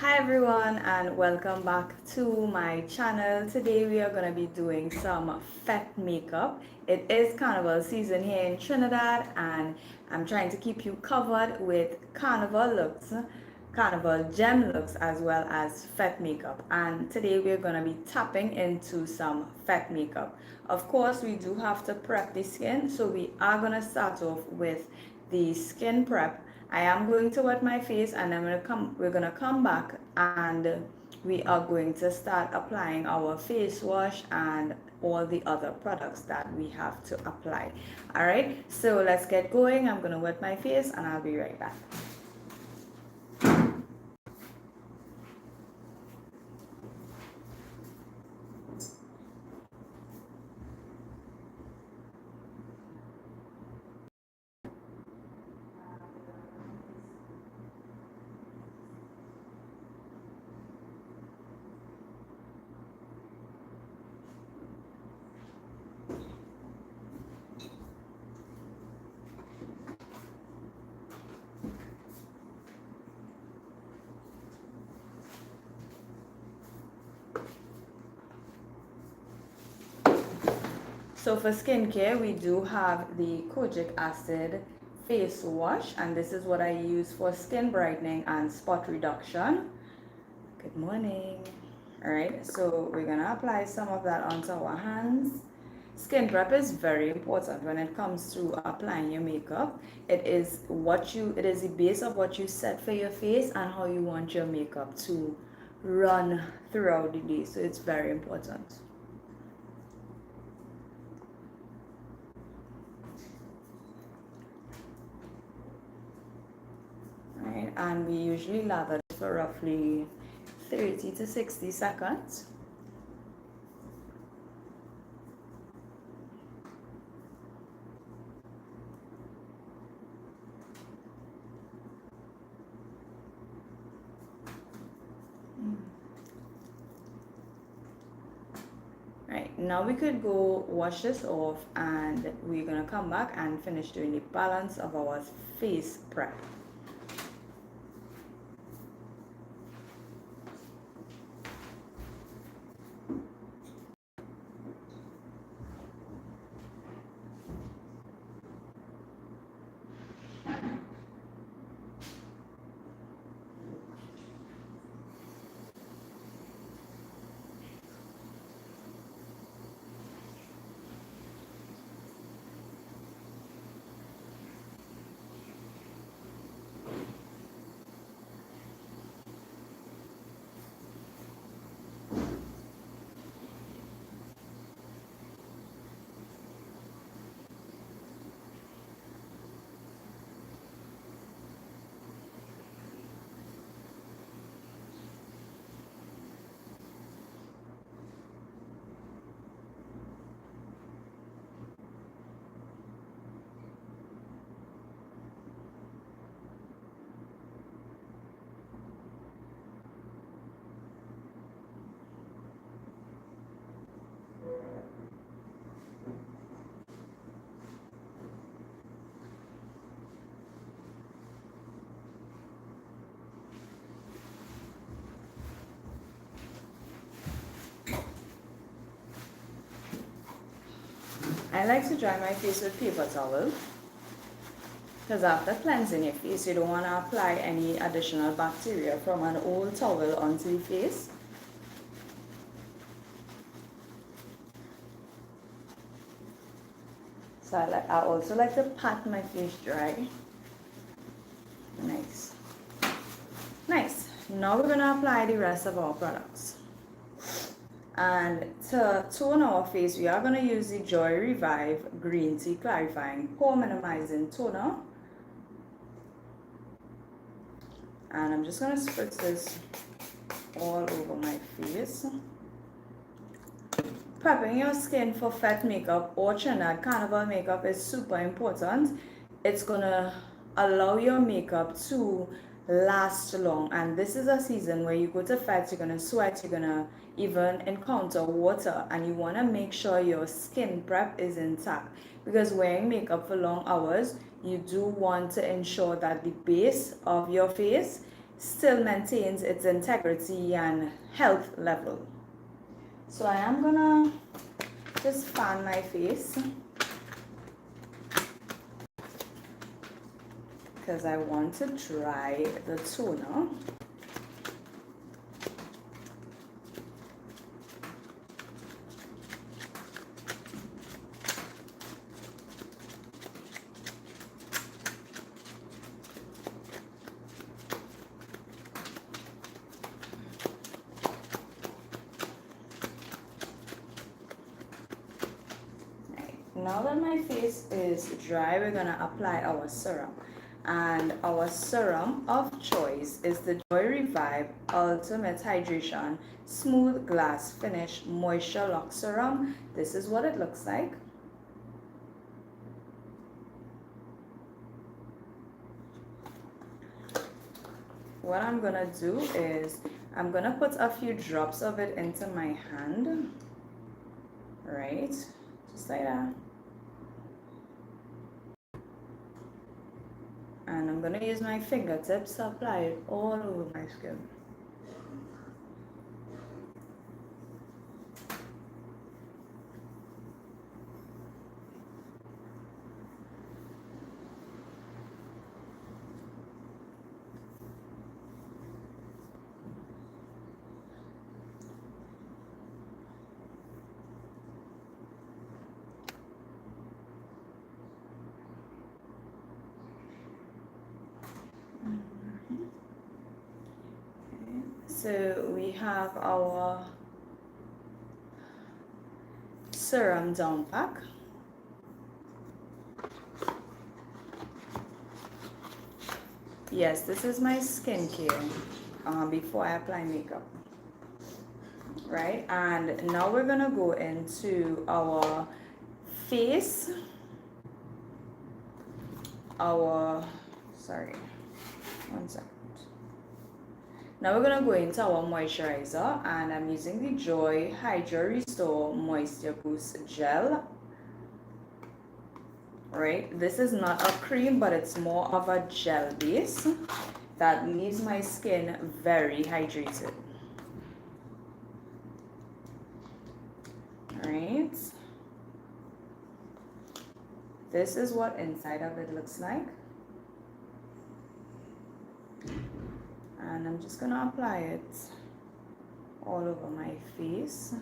Hi everyone and welcome back to my channel. Today we are going to be doing some fet makeup. It is carnival season here in Trinidad and I'm trying to keep you covered with carnival looks, carnival gem looks as well as fet makeup. And today we're going to be tapping into some fet makeup. Of course we do have to prep the skin, so we are going to start off with the skin prep. I am going to wet my face and then we're gonna come back and we are going to start applying our face wash and all the other products that we have to apply. All right, so let's get going. I'm gonna wet my face and I'll be right back. So for skincare, we do have the kojic acid face wash, and this is what I use for skin brightening and spot reduction. Good morning. All right, so we're gonna apply some of that onto our hands. Skin prep is very important when it comes to applying your makeup. It is the base of what you set for your face and how you want your makeup to run throughout the day. So it's very important. Right, and we usually lather it for roughly 30 to 60 seconds. Right, now we could go wash this off and we're gonna come back and finish doing the balance of our face prep. I like to dry my face with paper towel because after cleansing your face, you don't want to apply any additional bacteria from an old towel onto the face. So I also like to pat my face dry. Nice. Nice. Now we're going to apply the rest of our products. And to tone our face, we are going to use the Joy Revive Green Tea Clarifying Pore Minimizing Toner. And I'm just going to spritz this all over my face. Prepping your skin for fet makeup or Trinidad Carnival makeup is super important. It's going to allow your makeup to last long, and this is a season where you go to fet, you're going to sweat, you're going to even encounter water, and you want to make sure your skin prep is intact, because wearing makeup for long hours, you do want to ensure that the base of your face still maintains its integrity and health level. So I am gonna just fan my face because I want to dry the toner. Now that my face is dry, we're gonna apply our serum. And our serum of choice is the Joy Revive Ultimate Hydration Smooth Glass Finish Moisture Lock Serum. This is what it looks like. What I'm gonna do is I'm gonna put a few drops of it into my hand, right? Just like that. And I'm gonna use my fingertips to apply it all over my skin. So we have our serum down pack. Yes, this is my skincare before I apply makeup, right? And now we're gonna go into our face, sorry, one second. Now we're gonna go into our moisturizer, and I'm using the Joy Hydro Restore Moisture Boost Gel. Right, this is not a cream, but it's more of a gel base that leaves my skin very hydrated. Right, this is what inside of it looks like. And I'm just gonna apply it all over my face.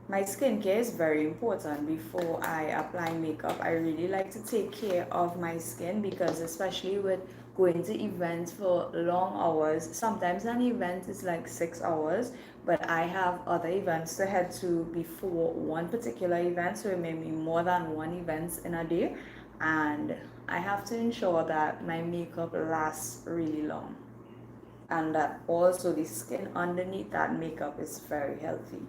My skincare is very important before I apply makeup. I really like to take care of my skin because especially with going to events for long hours, sometimes an event is like 6 hours, but I have other events to head to before one particular event, so it may be more than one event in a day, and I have to ensure that my makeup lasts really long and that also the skin underneath that makeup is very healthy.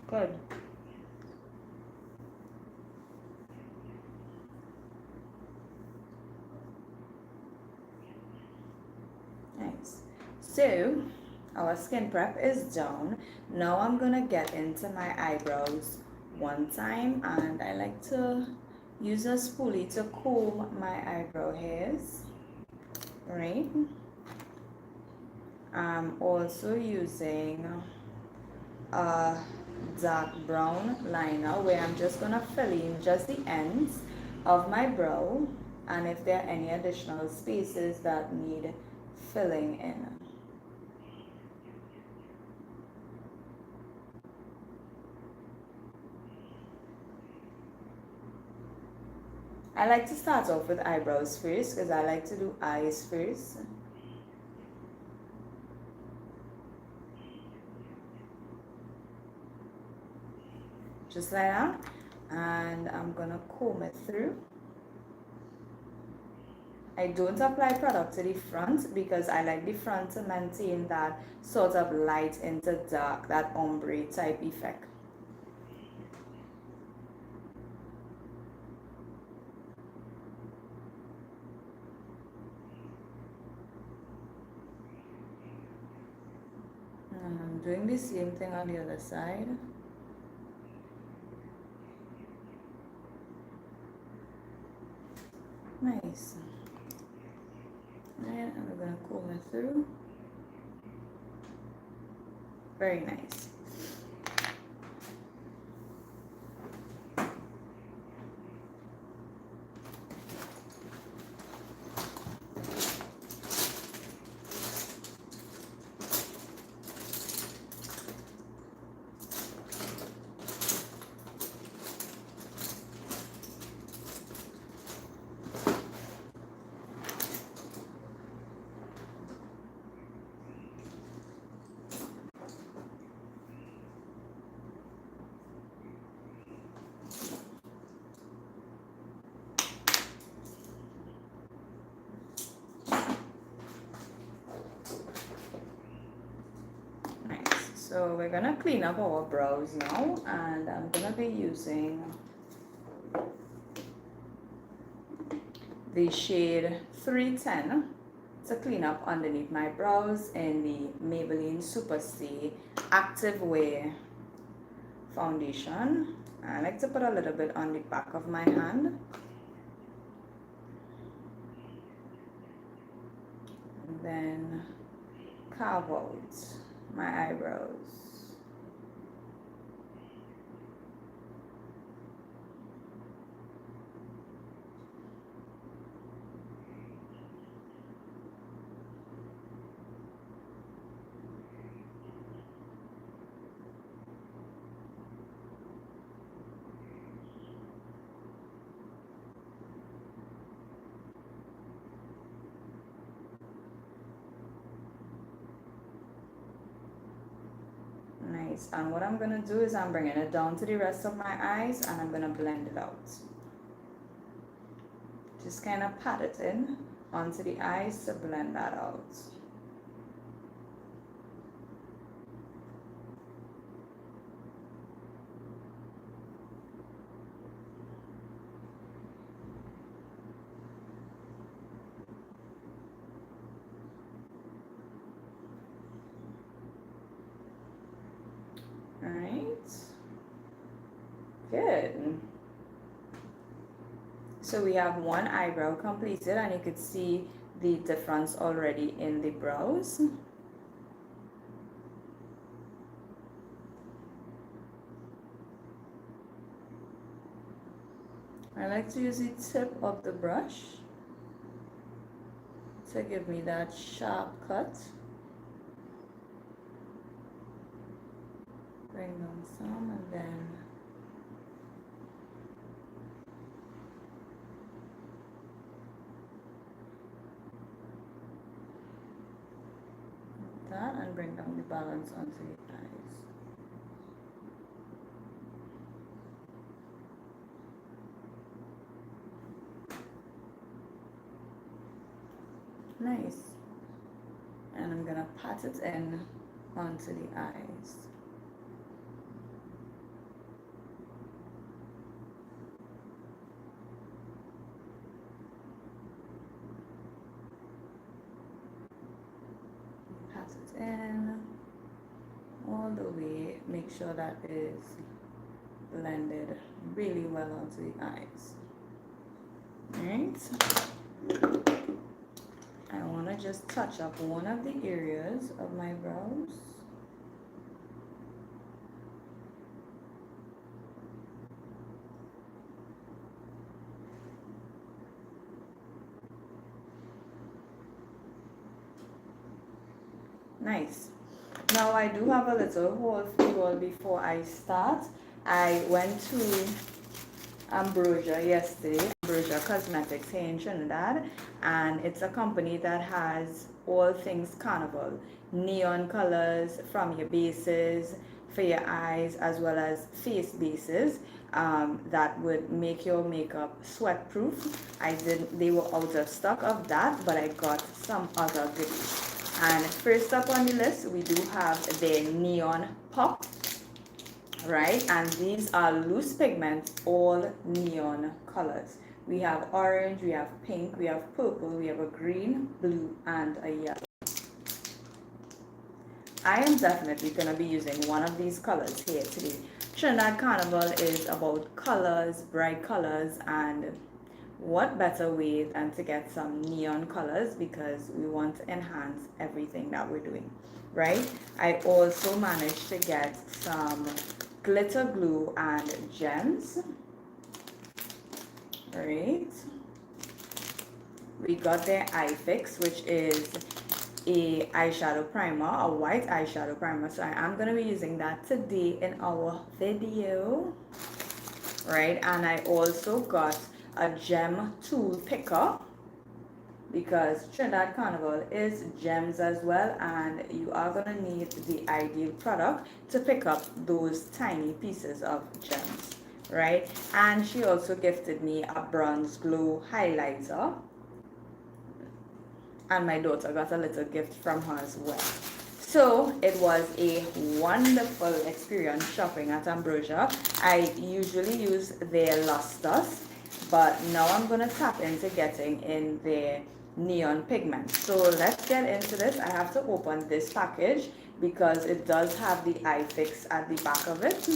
Good. Nice. So our skin prep is done. Now I'm gonna get into my eyebrows one time, and I like to use a spoolie to comb my eyebrow hairs. Right. I'm also using a dark brown liner where I'm just gonna fill in just the ends of my brow, and if there are any additional spaces that need filling in. I like to start off with eyebrows first because I like to do eyes first. Just like that. And I'm gonna comb it through. I don't apply product to the front because I like the front to maintain that sort of light into dark, that ombre type effect. I'm doing the same thing on the other side. Nice. And I'm gonna comb it through. Very nice. So we're gonna clean up our brows now, and I'm gonna be using the shade 310 to clean up underneath my brows in the Maybelline Super Stay Active Wear foundation. I like to put a little bit on the back of my hand. And then carve out my eyebrows. Nice. And what I'm gonna do is I'm bringing it down to the rest of my eyes, and I'm gonna blend it out. Just kind of pat it in onto the eyes to blend that out. Alright, good. So we have one eyebrow completed, and you could see the difference already in the brows. I like to use the tip of the brush to give me that sharp cut. Bring down some, and then that, and bring down the balance onto the eyes. Nice. And I'm gonna pat it in onto the eyes. Pat it in all the way. Make sure that is blended really well onto the eyes. Alright. I want to just touch up one of the areas of my brows. Nice. Now I do have a little haul for you all before I start. I went to Ambrosia yesterday, Ambrosia Cosmetics here in Trinidad, and it's a company that has all things carnival, neon colors from your bases for your eyes, as well as face bases that would make your makeup sweat proof. They were out of stock of that, but I got some other goodies. And first up on the list, we do have the Neon Pop, right? And these are loose pigment, all neon colors. We have orange, we have pink, we have purple, we have a green, blue, and a yellow. I am definitely going to be using one of these colors here today. Trinidad Carnival is about colors, bright colors, and what better way than to get some neon colors because we want to enhance everything that we're doing, right? I also managed to get some glitter glue and gems, right? We got their eye fix, which is a eyeshadow primer, a white eyeshadow primer. So I am going to be using that today in our video, right? And I also got a gem tool picker because Trinidad Carnival is gems as well, and you are going to need the ideal product to pick up those tiny pieces of gems, right? And she also gifted me a bronze glow highlighter, and my daughter got a little gift from her as well. So it was a wonderful experience shopping at Ambrosia. I usually use their lusters, but now I'm going to tap into getting in their neon pigment. So let's get into this. I have to open this package because it does have the eye fix at the back of it.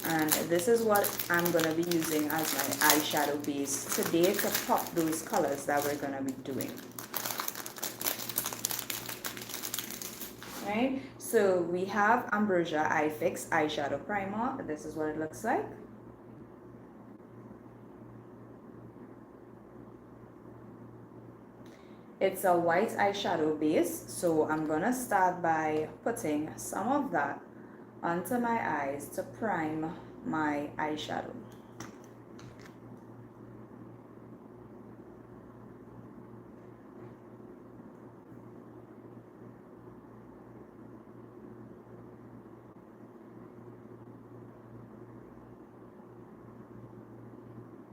And this is what I'm going to be using as my eyeshadow base today to pop those colors that we're going to be doing. Right, so we have Ambrosia Eye Fix eyeshadow primer. This is what it looks like. It's a white eyeshadow base, so I'm gonna start by putting some of that onto my eyes to prime my eyeshadow.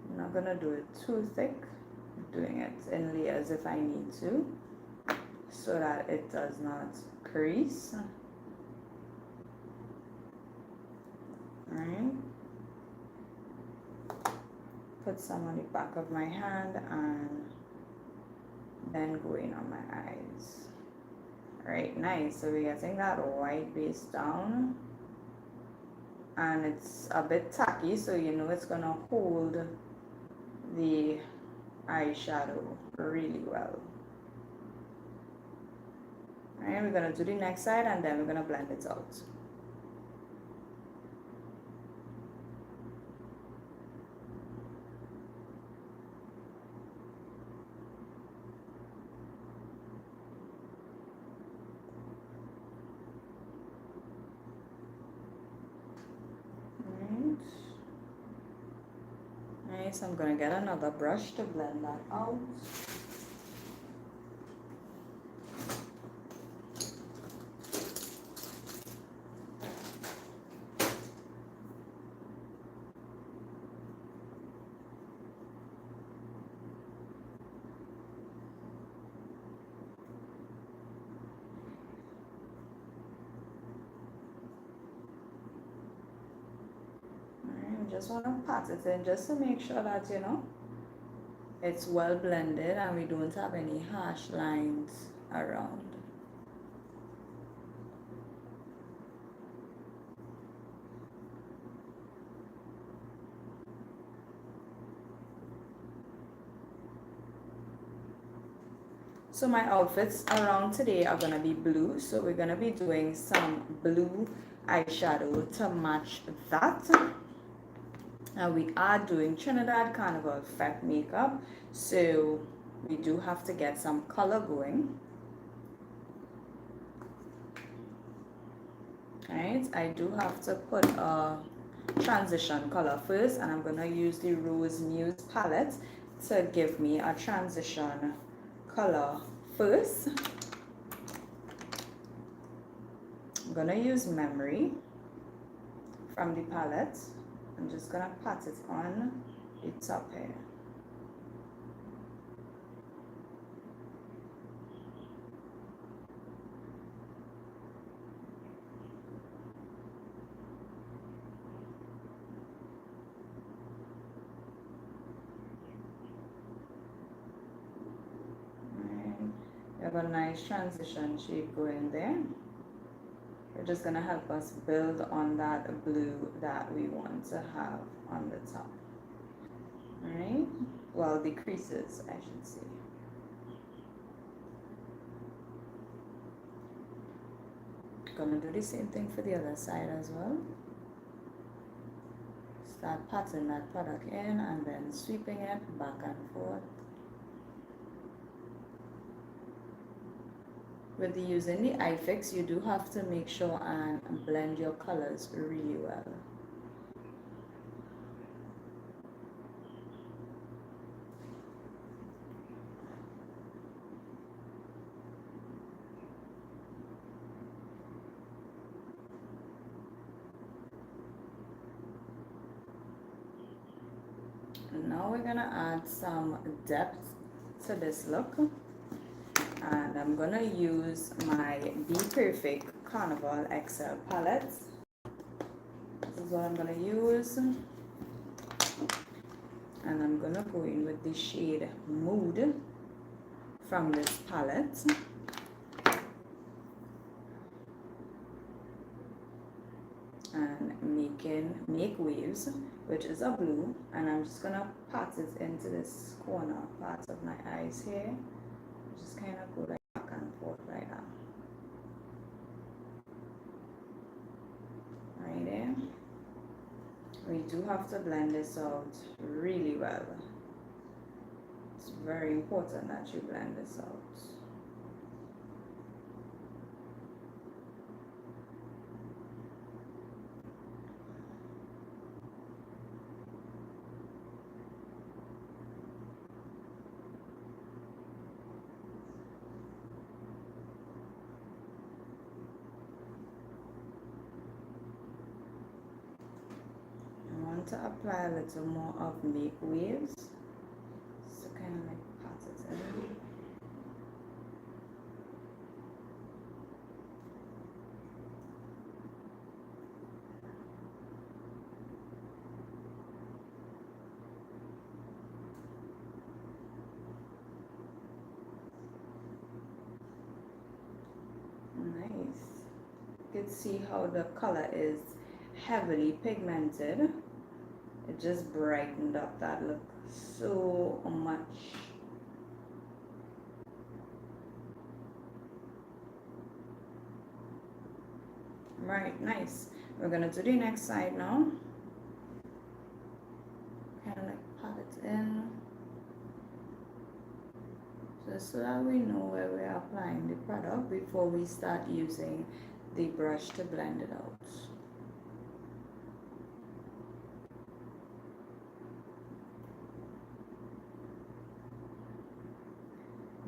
I'm not gonna do it too thick, doing it in layers if I need to, so that it does not crease. Alright. Put some on the back of my hand and then going on my eyes. Alright, nice. So we're getting that white base down. And it's a bit tacky, so you know it's gonna hold the eyeshadow really well. Alright, we're gonna do the next side and then we're gonna blend it out. Nice, I'm gonna get another brush to blend that out. Just want to pat it in just to make sure that you know it's well blended and we don't have any harsh lines around. So my outfits around today are gonna be blue, so we're gonna be doing some blue eyeshadow to match that. And we are doing Trinidad Carnival Fête makeup, so we do have to get some color going. Alright, I do have to put a transition color first, and I'm going to use the Rose Muse palette to give me a transition color first. I'm going to use Memory from the palette. I'm just gonna pat it on the top here. have a nice transition shade going there. We're just going to help us build on that blue that we want to have on the top. Alright? Well, the creases, I should say. Gonna do the same thing for the other side as well. Start patting that product in and then sweeping it back and forth. With using the eye fix, you do have to make sure and blend your colors really well. Now we're gonna add some depth to this look, and I'm gonna use my Be Perfect Carnival XL palette. This is what I'm gonna use, and I'm gonna go in with the shade Mood from this palette. And Make Waves, which is a blue, and I'm just gonna pat it into this corner part of my eyes here. Just kind of go like back and forth like that. Right there. We do have to blend this out really well. It's very important that you blend this out. To apply a little more of Make Waves, so kind of like pat it in. Nice. You can see how the color is heavily pigmented. It just brightened up that look so much. Right, nice. We're gonna do the next side now. Kind of like pat it in, just so that we know where we're applying the product before we start using the brush to blend it out.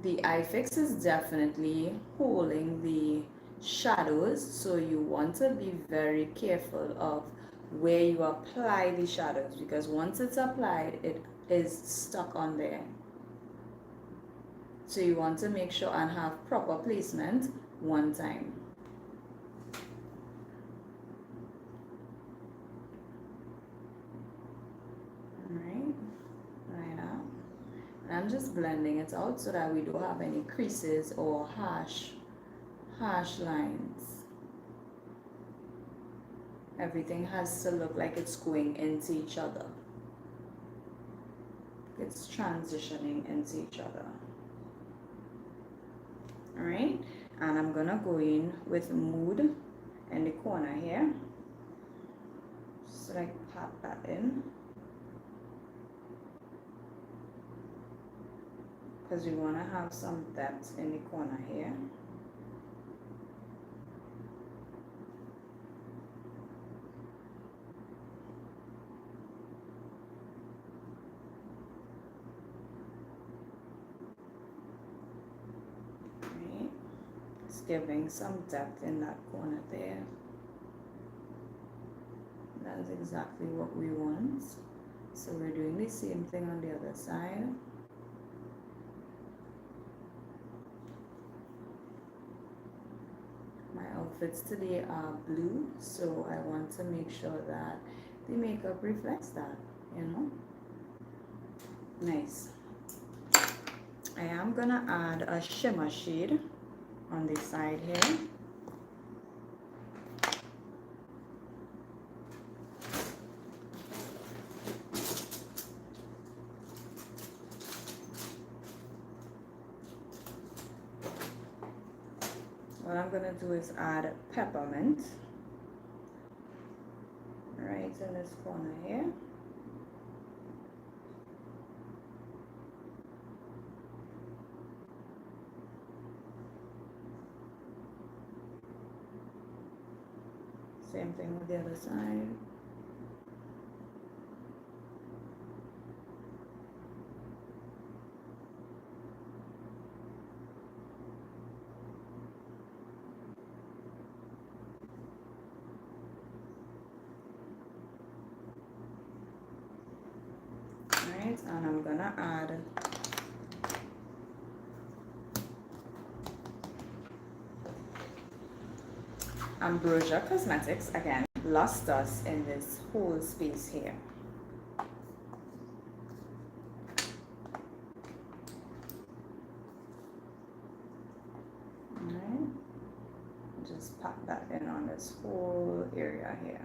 The eye fix is definitely holding the shadows, so you want to be very careful of where you apply the shadows, because once it's applied, it is stuck on there. So you want to make sure and have proper placement one time. I'm just blending it out so that we don't have any creases or harsh lines. Everything has to look like it's going into each other. It's transitioning into each other. Alright, and I'm gonna go in with Mood in the corner here. Just like pat that in. Because we want to have some depth in the corner here. Right. It's giving some depth in that corner there. That's exactly what we want. So we're doing the same thing on the other side. Outfits today are blue, so I want to make sure that the makeup reflects that, you know. Nice. I am gonna add a shimmer shade on the side here. What I'm gonna do is add peppermint right in this corner here. Same thing with the other side. Alright, and I'm gonna add Ambrosia Cosmetics, again, lost us in this whole space here. Alright, just pat that in on this whole area here.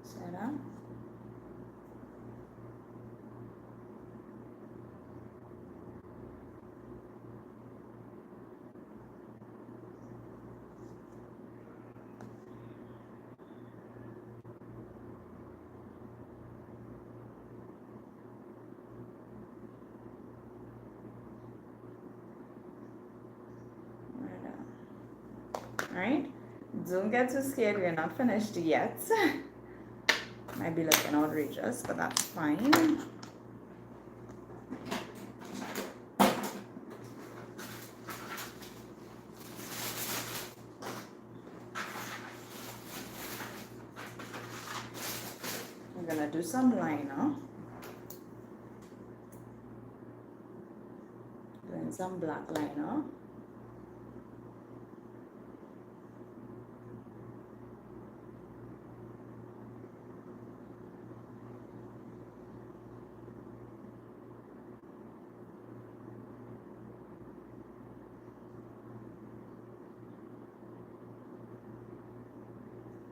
See that? Alright, don't get too scared, we're not finished yet. Might be looking outrageous, but that's fine. I'm gonna do some liner. Doing some black liner.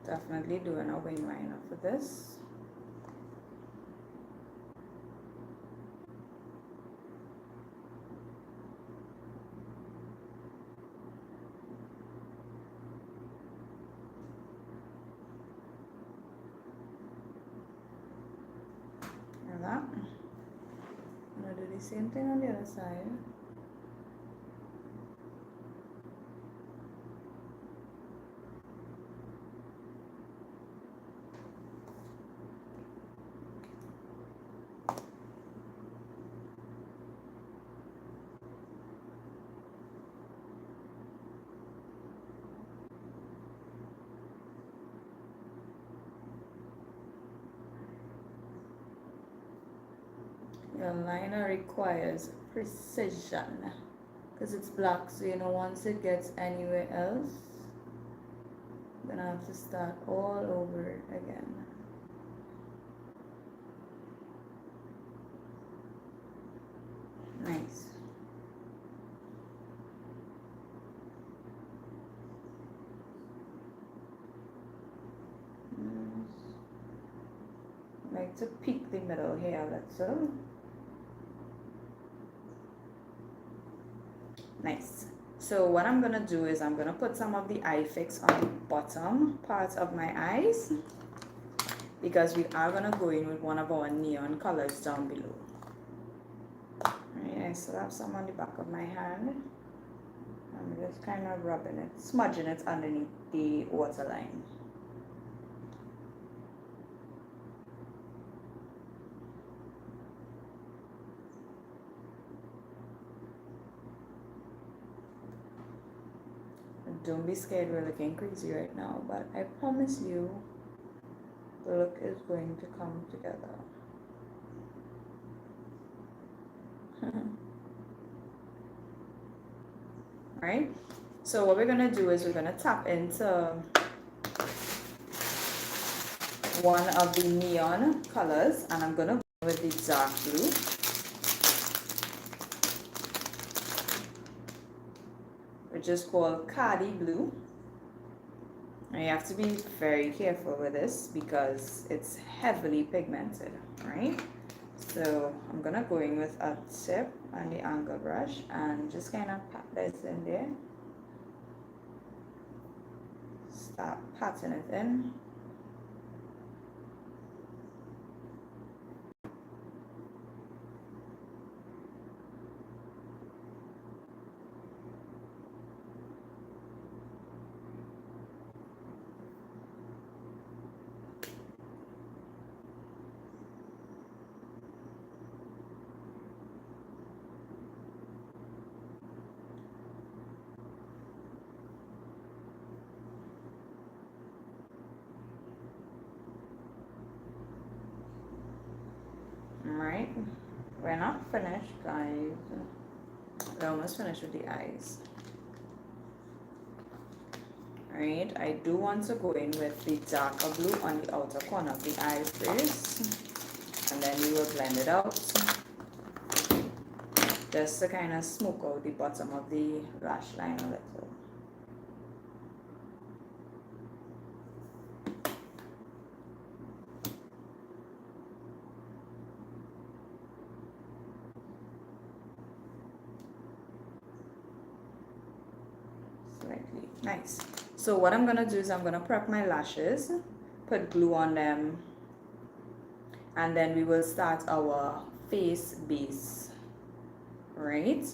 Definitely doing a wing liner for this. Like that. I'm gonna do the same thing on the other side. Your liner requires precision because it's black, so you know once it gets anywhere else, you're gonna have to start all over again. Nice. I like to peek the middle here a little. Nice. So what I'm gonna do is I'm gonna put some of the eye fix on the bottom parts of my eyes because we are gonna go in with one of our neon colors down below. Alright, I still have some on the back of my hand. I'm just kind of rubbing it, smudging it underneath the waterline. Don't be scared, we're looking crazy right now, but I promise you the look is going to come together. Alright, So what we're gonna do is we're gonna tap into one of the neon colors, and I'm gonna go with the dark blue. Which is called Cardi Blue. And you have to be very careful with this because it's heavily pigmented, right? So I'm gonna go in with a tip and the angle brush and just kind of pat this in there. Start patting it in. Alright, we're not finished, guys. We're almost finished with the eyes. Alright, I do want to go in with the darker blue on the outer corner of the eye first, and then we will blend it out just to kind of smoke out the bottom of the lash line a little. Slightly. Nice. So what I'm going to do is I'm going to prep my lashes, put glue on them, and then we will start our face base. Right?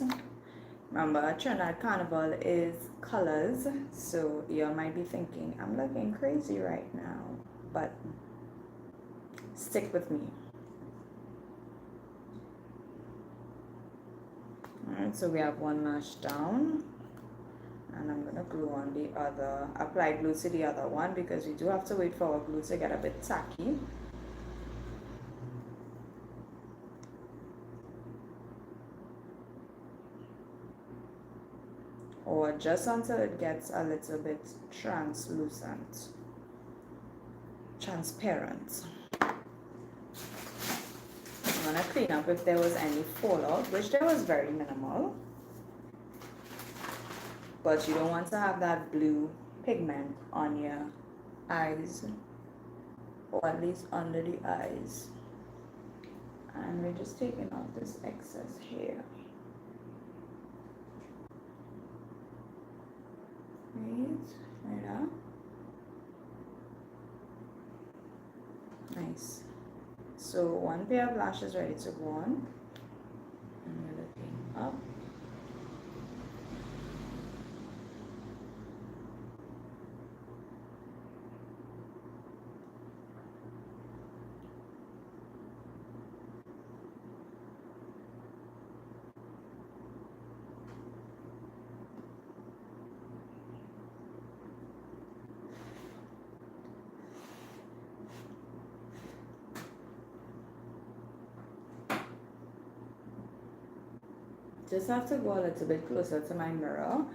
Remember, Trinidad Carnival is colors, so you might be thinking, I'm looking crazy right now, but stick with me. Alright, so we have one lash down, and I'm going to glue on the other, apply glue to the other one because we do have to wait for our glue to get a bit tacky. Or just until it gets a little bit transparent. I'm gonna clean up if there was any fallout, which there was very minimal. But you don't want to have that blue pigment on your eyes, or at least under the eyes. And we're just taking out this excess hair. Right up. Nice. So one pair of lashes ready to go on. And we're looking up. Just have to go a little bit closer to my mirror,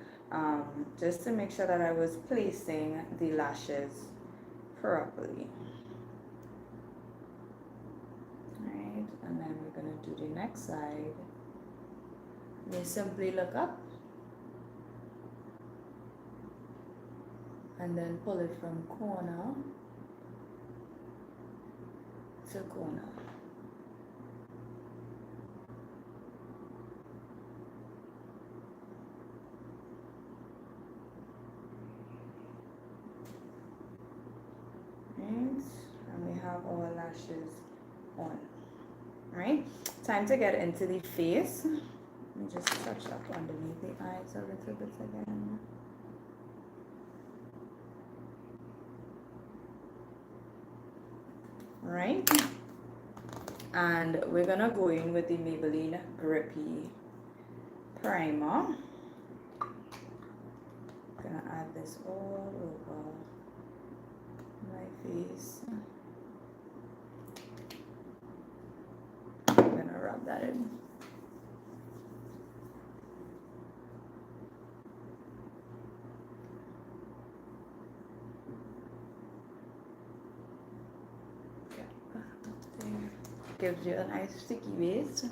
just to make sure that I was placing the lashes properly. Alright, and then we're going to do the next side. You simply look up and then pull it from corner to corner. And we have our lashes on. Right? Time to get into the face. Let me just touch up underneath the eyes a little bit again. Right? And we're gonna go in with the Maybelline Grippy Primer. Gonna add this all over my face. I'm gonna rub that in. gives you a nice sticky base.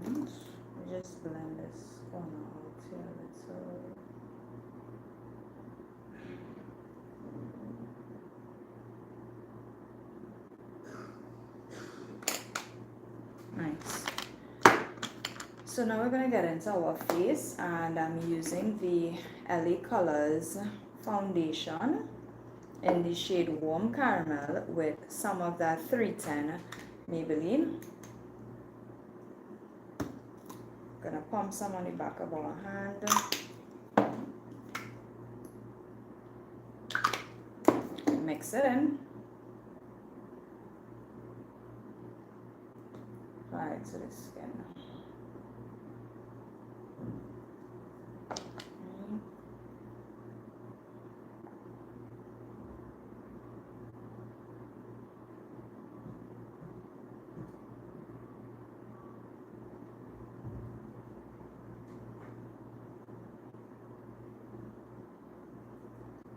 And just blend this corner out here a little. Nice. So now we're going to get into our face, and I'm using the LA Colors foundation in the shade Warm Caramel with some of that 310 Maybelline. Gonna pump some on the back of our hand. Mix it in. Apply it to the skin.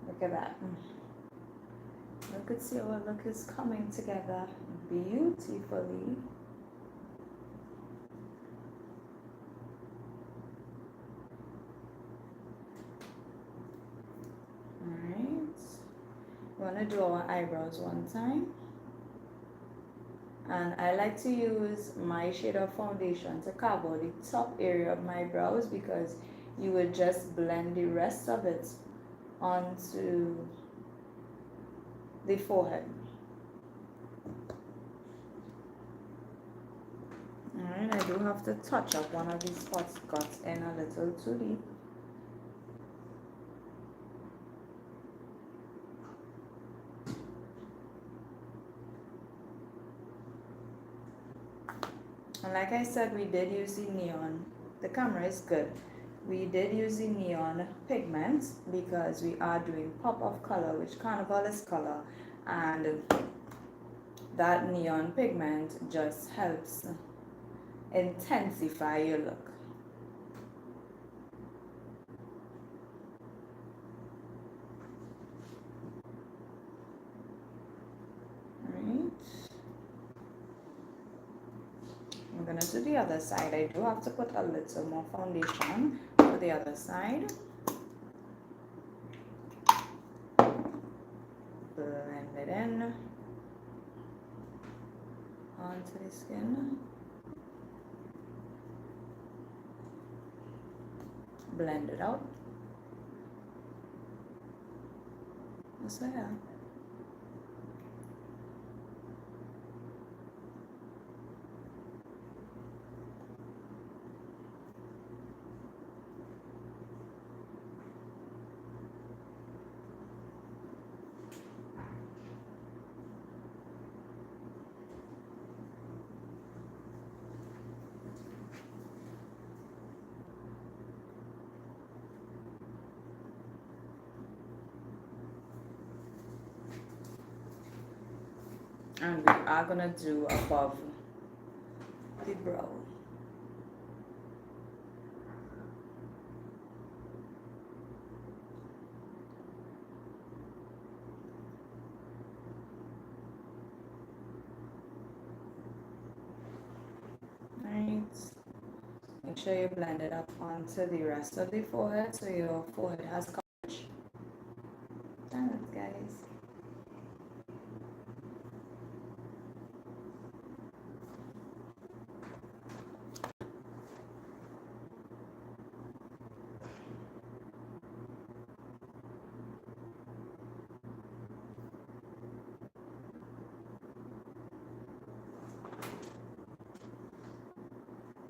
Look at that. Look at see our look is coming together beautifully. Alright. We're gonna do our eyebrows one time. And I like to use my shade of foundation to cover the top area of my brows, because you would just blend the rest of it onto the forehead. Alright, I do have to touch up one of these spots got in a little too deep. And like I said, we did use the neon. The camera is good. We did use the neon pigment because we are doing pop of color, which Carnival is color, and that neon pigment just helps intensify your look. Right. I'm gonna do the other side. I do have to put a little more foundation for the other side. Blend it in onto the skin. Blend it out. So yeah. And we are gonna do above the brow. Right. Make sure you blend it up onto the rest of the forehead so your forehead has coverage. Damn it, guys.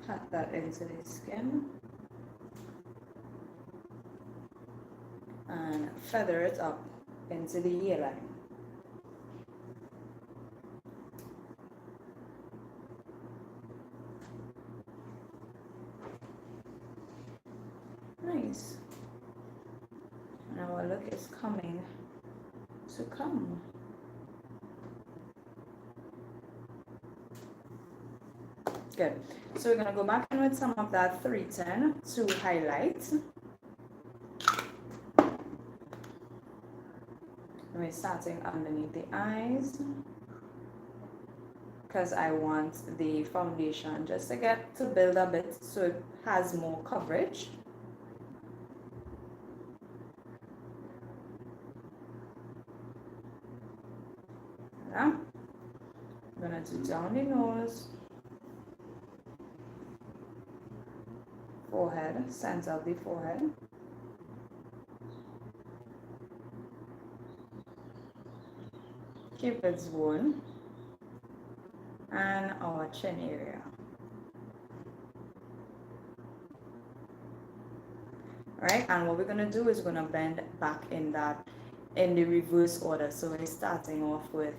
Pat that into the skin and feather it up into the earline. Nice. And our look is coming to come. Good. So we're going to go back in with some of that 310 to highlight. we're starting underneath the eyes because I want the foundation just to get to build a bit so it has more coverage. Yeah. I'm gonna do down the nose, forehead, center of the forehead. Cupid's bone and our chin area. Alright, and what we're gonna do is we're gonna bend back in the reverse order. So we're starting off with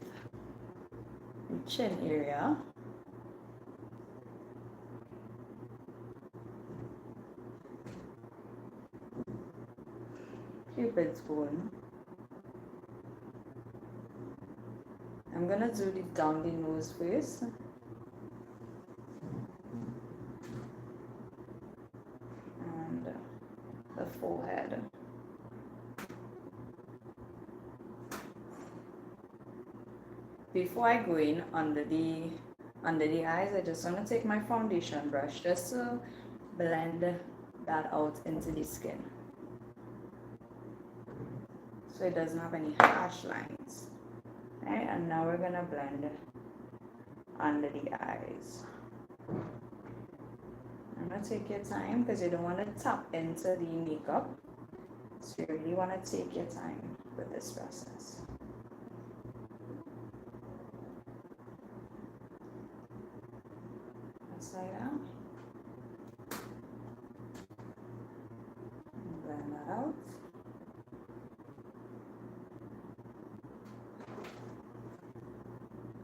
the chin area. Cupid's bone. I'm gonna do the down the nose first. And the forehead. Before I go in under the eyes, I just want to take my foundation brush just to blend that out into the skin so it doesn't have any harsh lines. Right, and now we're gonna blend under the eyes. I'm gonna take your time because you don't want to tap into the makeup, so you really want to take your time with this process. Just like that. Blend that out.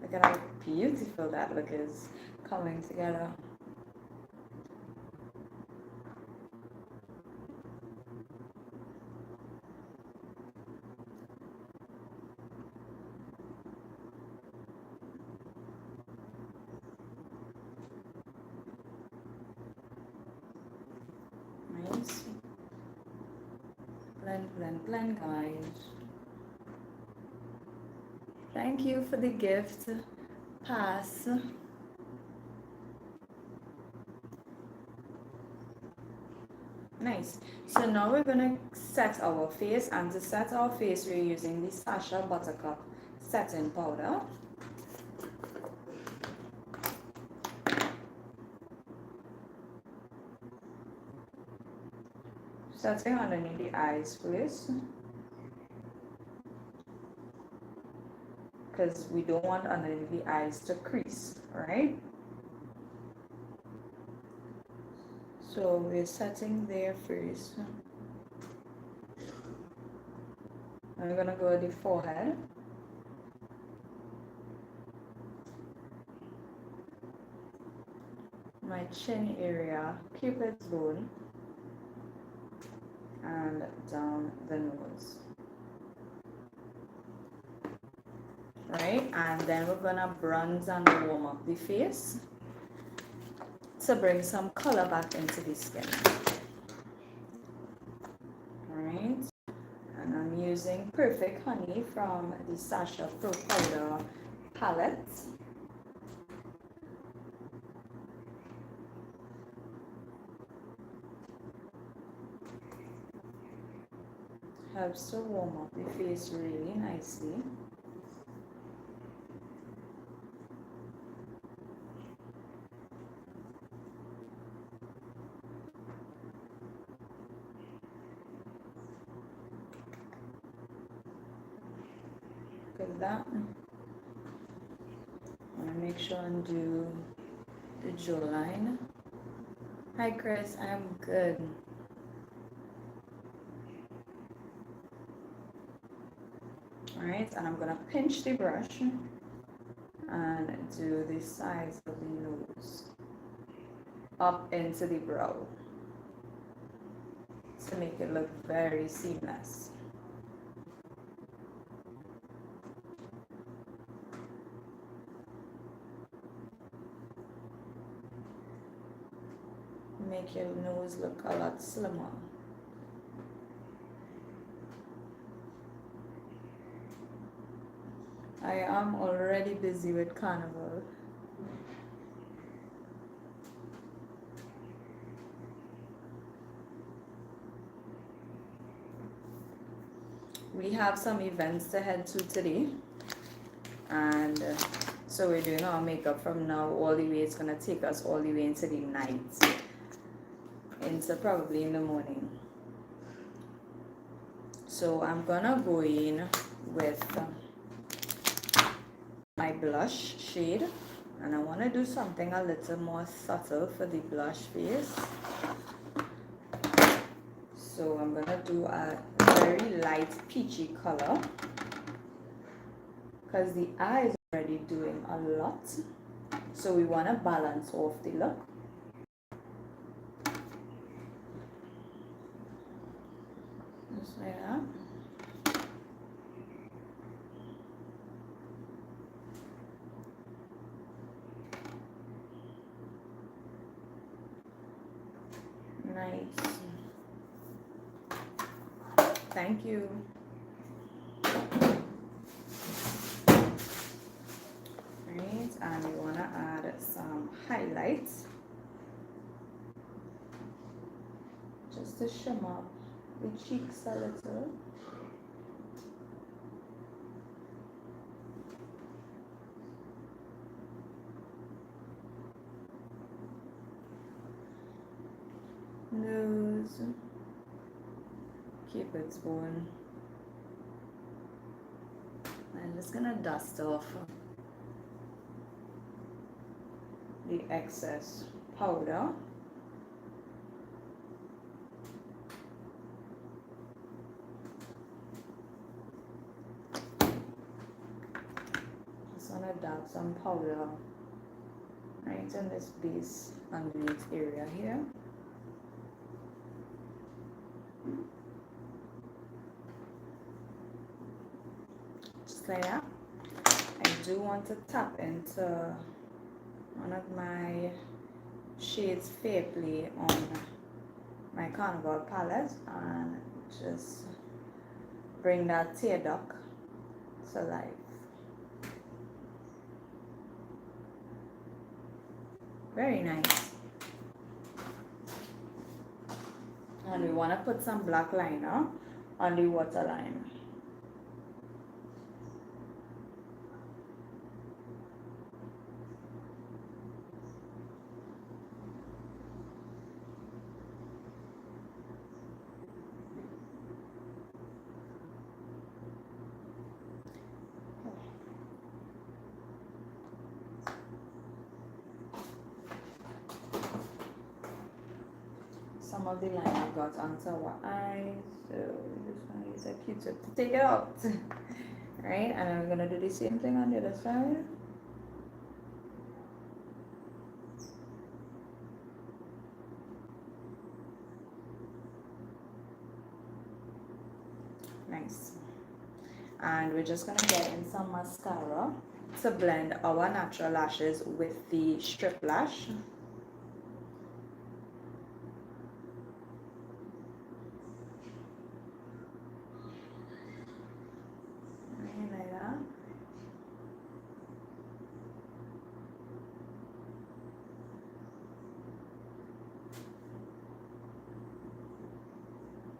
Look at how beautiful that look is coming together. Nice. Blend, blend, blend, guys. Thank you for the gift, Pass. Nice. So now we're gonna set our face, and to set our face we're using the Sasha Buttercup setting powder. Setting underneath the eyes first, because we don't want underneath the eyes to crease, alright? So we're setting there first. I'm gonna go to the forehead. My chin area, Cupid's bone, and down the nose. Right, and then we're gonna bronze and warm up the face to bring some color back into the skin. Alright, and I'm using Perfect Honey from the Sasha Pro Powder palette. Helps to warm up the face really nicely. Look at that. I want to make sure and do the jawline. Hi Chris, I'm good. Alright, and I'm gonna pinch the brush and do the sides of the nose up into the brow to make it look very seamless. Make your nose look a lot slimmer. I am already busy with carnival. We have some events to head to today, and so we're doing our makeup from now all the way. It's gonna take us all the way into the night, into probably in the morning. So I'm gonna go in with my blush shade, and I want to do something a little more subtle for the blush face. So I'm gonna do a very light peachy color because the eye is already doing a lot, so we want to balance off the look. Just like that. Nice. Thank you. Right, and we want to add some highlights just to shimmer the cheeks a little. Nose, cupid's bone. I'm just gonna dust off the excess powder. Just wanna dab some powder right in this base underneath area here. Just like that. I do want to tap into one of my shades Fair Play on my Carnival palette and just bring that tear duct to life. Very nice. And we want to put some black liner on the waterline. Some of the liner got onto our eyes, so we just want to use a Q-tip to take it out. Right, and I'm gonna do the same thing on the other side. Nice. And we're just gonna get in some mascara to blend our natural lashes with the strip lash. Like that.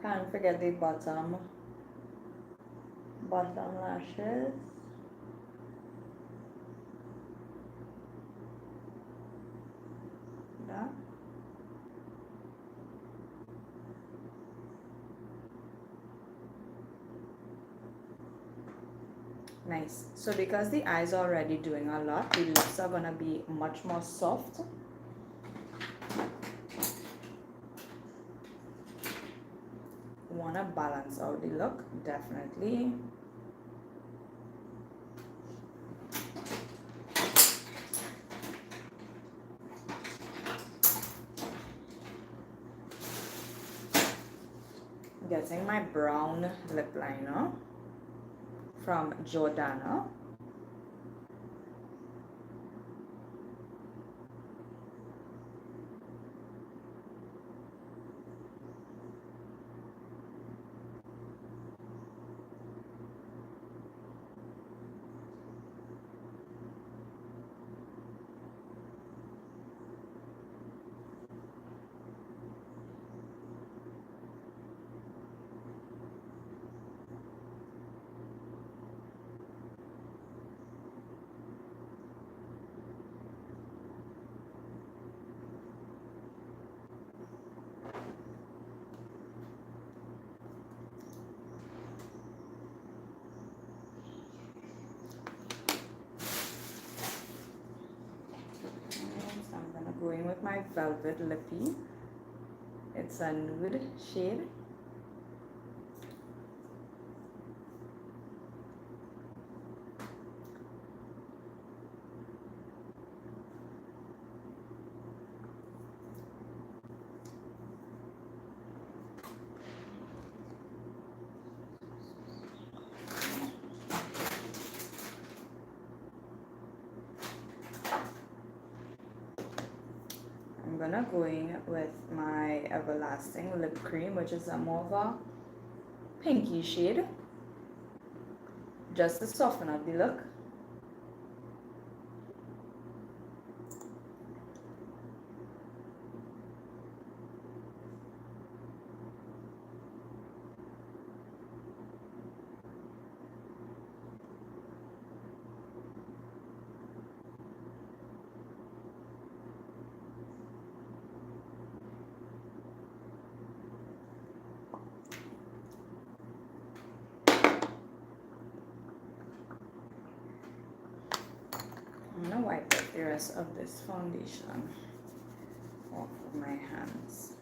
Can't forget the bottom lashes. Yeah. Nice. So because the eyes are already doing a lot, the lips are gonna be much more soft. Wanna balance out the look, definitely. Getting my brown lip liner from Jordana. going with my Velvet Lippy. It's a nude shade. I'm gonna go in with my Everlasting Lip Cream, which is a more of a pinky shade, just to soften up the look. I'm gonna wipe up the rest of this foundation off of my hands.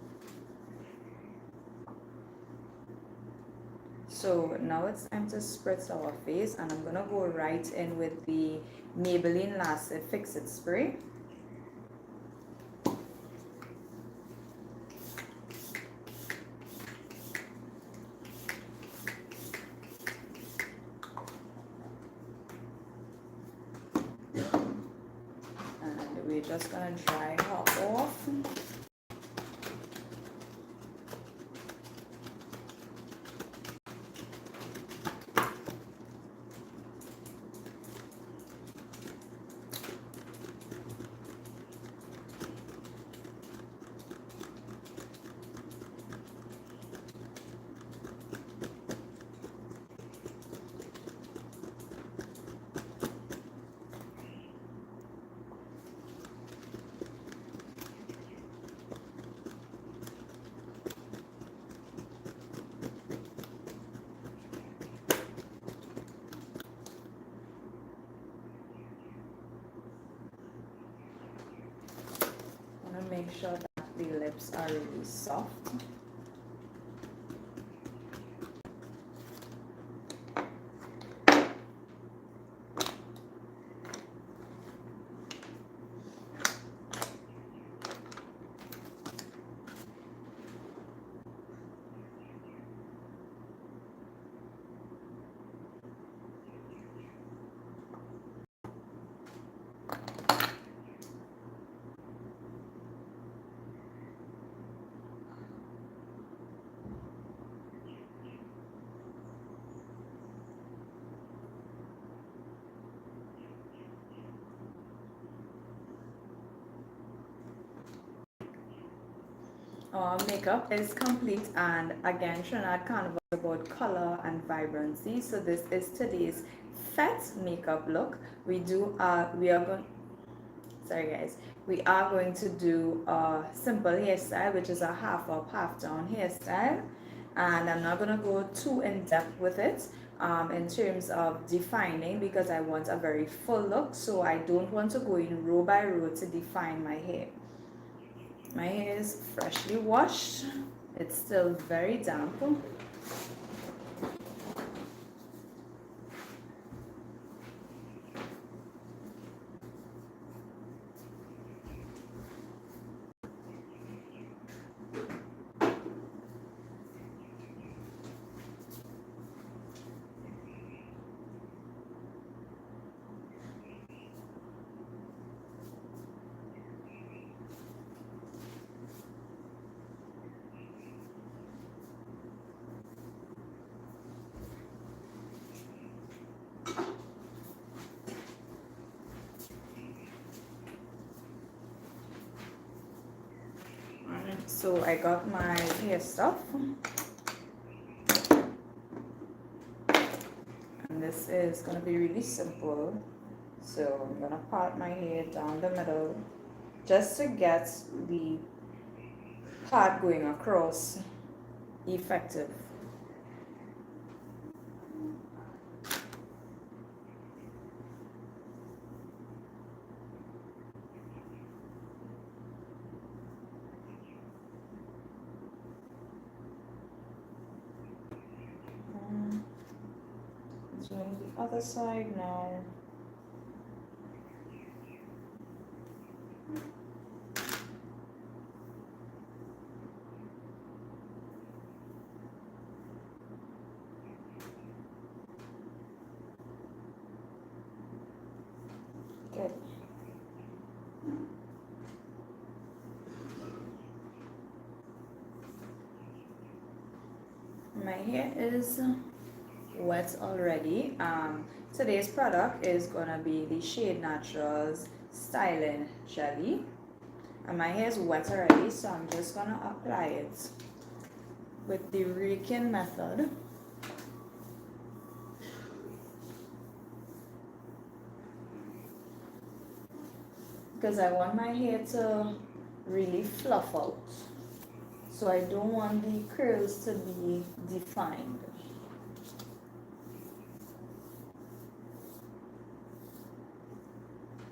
So now it's time to spritz our face, and I'm gonna go right in with the Maybelline Lasted Fix It Spray. And we're just gonna dry her off. Make sure that the lips are really soft. Our makeup is complete, and again, Trinidad Carnival is about color and vibrancy. So this is today's fat makeup look. We are going to do a simple hairstyle, which is a half up, half down hairstyle, and I'm not gonna go too in depth with it in terms of defining, because I want a very full look, so I don't want to go in row by row to define my hair. My hair is freshly washed. It's still very damp. So I got my hair stuff, and this is going to be really simple. So I'm going to part my hair down the middle just to get the part going across effective. Doing the other side now. Good. My hair is wet already. Today's product is gonna be the Shade Naturals Styling Jelly. And my hair is wet already, so I'm just gonna apply it with the raking method. Because I want my hair to really fluff out. So I don't want the curls to be defined.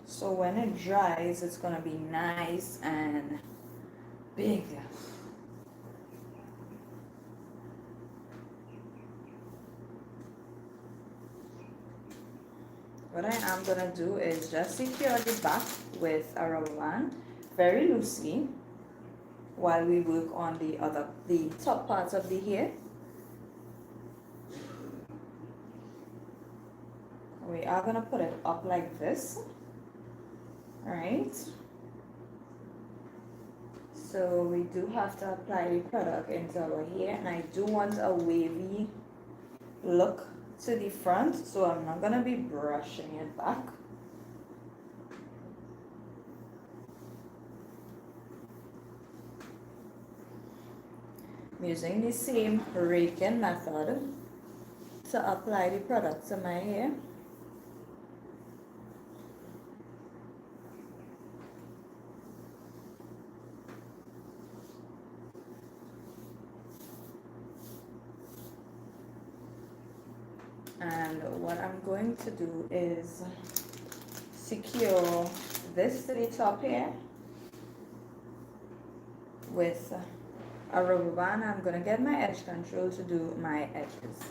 So when it dries, it's gonna be nice and big. What I am gonna do is just secure the back with a rubber band very loosely while we work on the top parts of the hair. We are gonna put it up like this. Alright. So we do have to apply the product into our hair, and I do want a wavy look to the front, so I'm not gonna be brushing it back. I'm using the same raking method to apply the product to my hair. And what I'm going to do is secure this to the top here with a rubber band. I'm going to get my edge control to do my edges.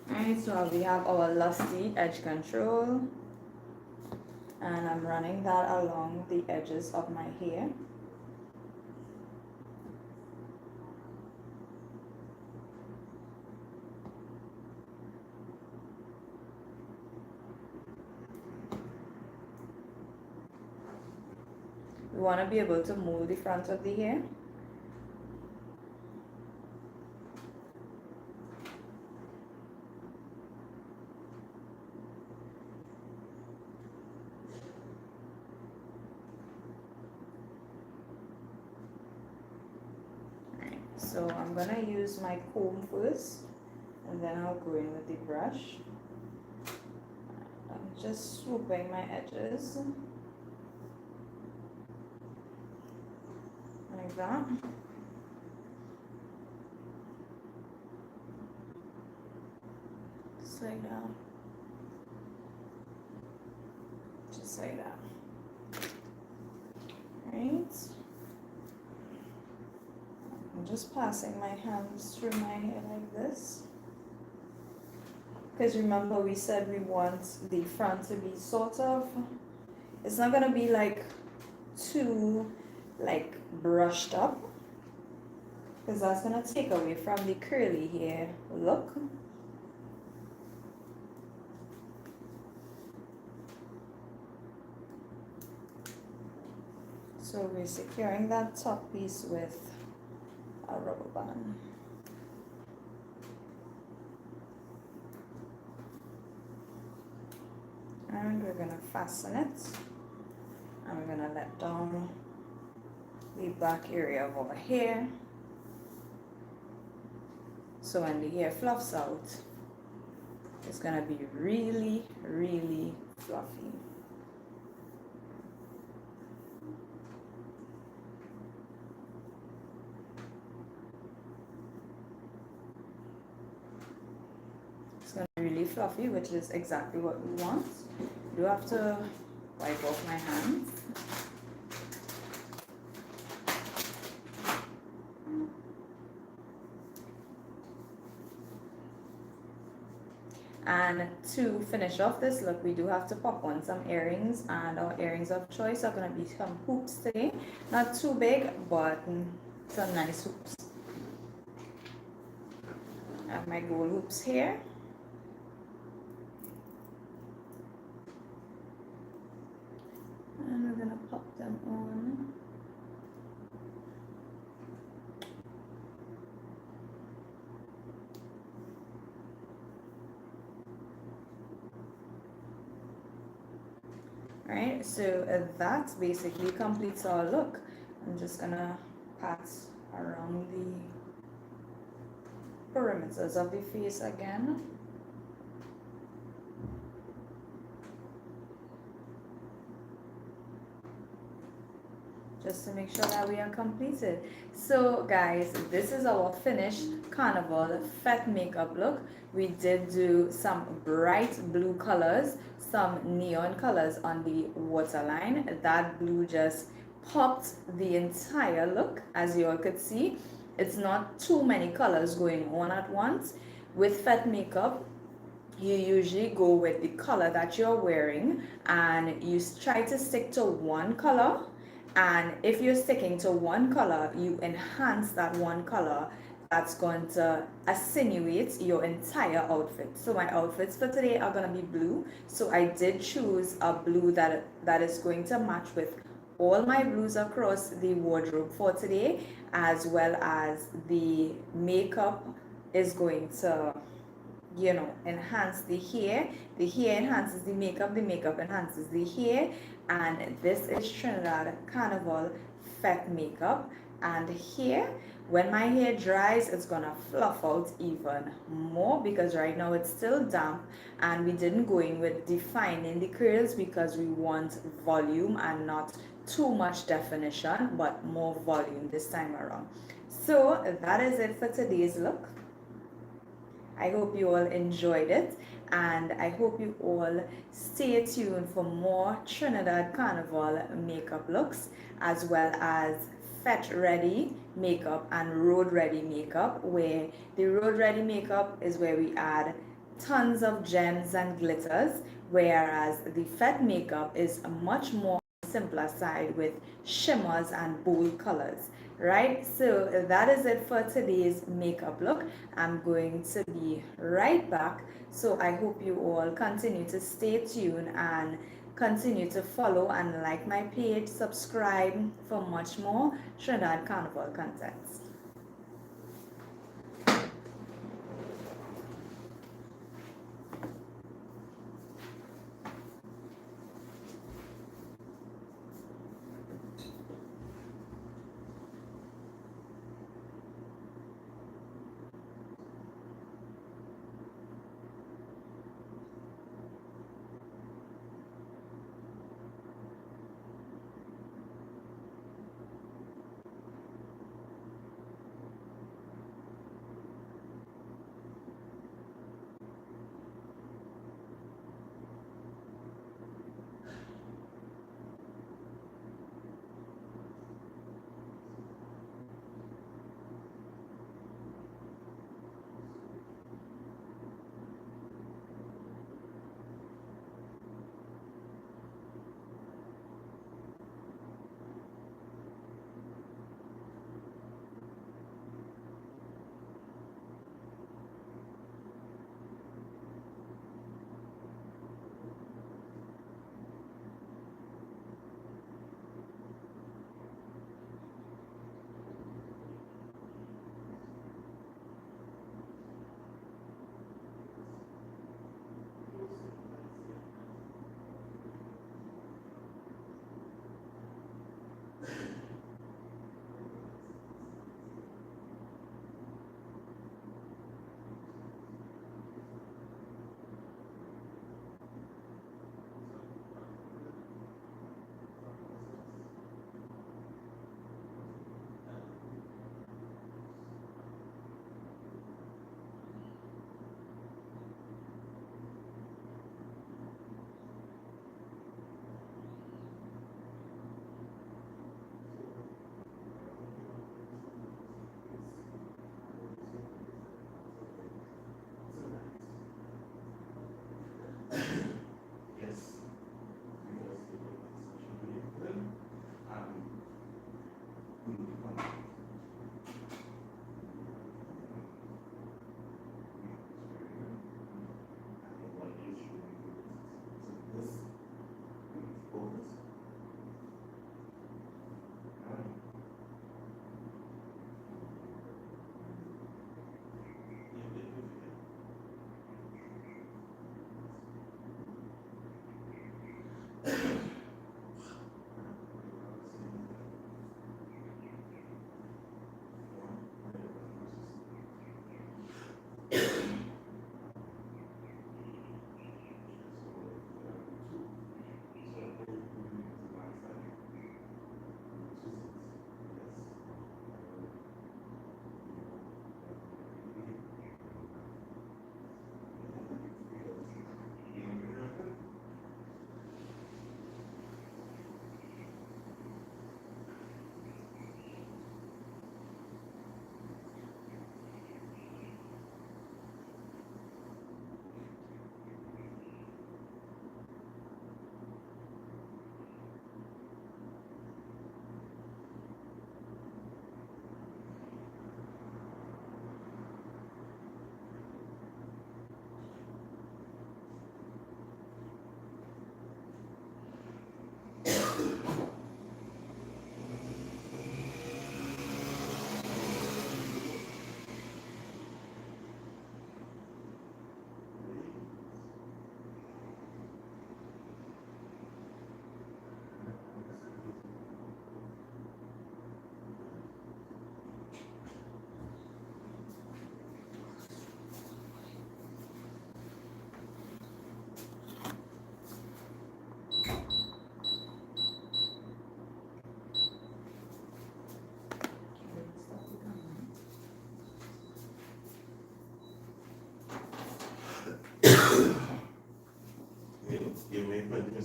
Alright, so we have our lusty edge control, and I'm running that along the edges of my hair. We want to be able to move the front of the hair. So I'm gonna use my comb first, and then I'll go in with the brush. I'm just swooping my edges like that. Just like that. Just like that. Right? I'm just passing my hands through my hair like this. Because remember, we said we want the front to be sort of, it's not gonna be like too like brushed up, because that's gonna take away from the curly hair look. So we're securing that top piece with a rubber band. And we're gonna fasten it, and we're gonna let down the back area of our hair, so when the hair fluffs out, it's gonna be really, really fluffy. It's gonna be really fluffy, which is exactly what we want. You do have to wipe off my hands. And to finish off this look, we do have to pop on some earrings, and our earrings of choice are going to be some hoops today. Not too big, but some nice hoops. I have my gold hoops here. And we're going to pop them on. Right, so that basically completes our look. I'm just gonna pat around the perimeters of the face again. Just to make sure that we are completed. So guys, this is our finished carnival fete makeup look. We did do some bright blue colors, some neon colors on the waterline. That blue just popped the entire look. As you all could see, it's not too many colors going on at once. With fete makeup, you usually go with the color that you're wearing, and you try to stick to one color. And if you're sticking to one color, you enhance that one color. That's going to attenuate your entire outfit. So my outfits for today are going to be blue. So I did choose a blue that is going to match with all my blues across the wardrobe for today, as well as the makeup is going to, you know, enhance the hair enhances the makeup enhances the hair. And this is Trinidad Carnival fete makeup. And here, when my hair dries, it's gonna fluff out even more, because right now it's still damp, and we didn't go in with defining the curls because we want volume and not too much definition, but more volume this time around. So that is it for today's look. I hope you all enjoyed it, and I hope you all stay tuned for more Trinidad Carnival makeup looks, as well as fete ready makeup and road ready makeup, where the road ready makeup is where we add tons of gems and glitters, whereas the fete makeup is a much more simpler side with shimmers and bold colors. Right, so that is it for today's makeup look. I'm going to be right back, so I hope you all continue to stay tuned and continue to follow and like my page, subscribe for much more Trinidad Carnival content.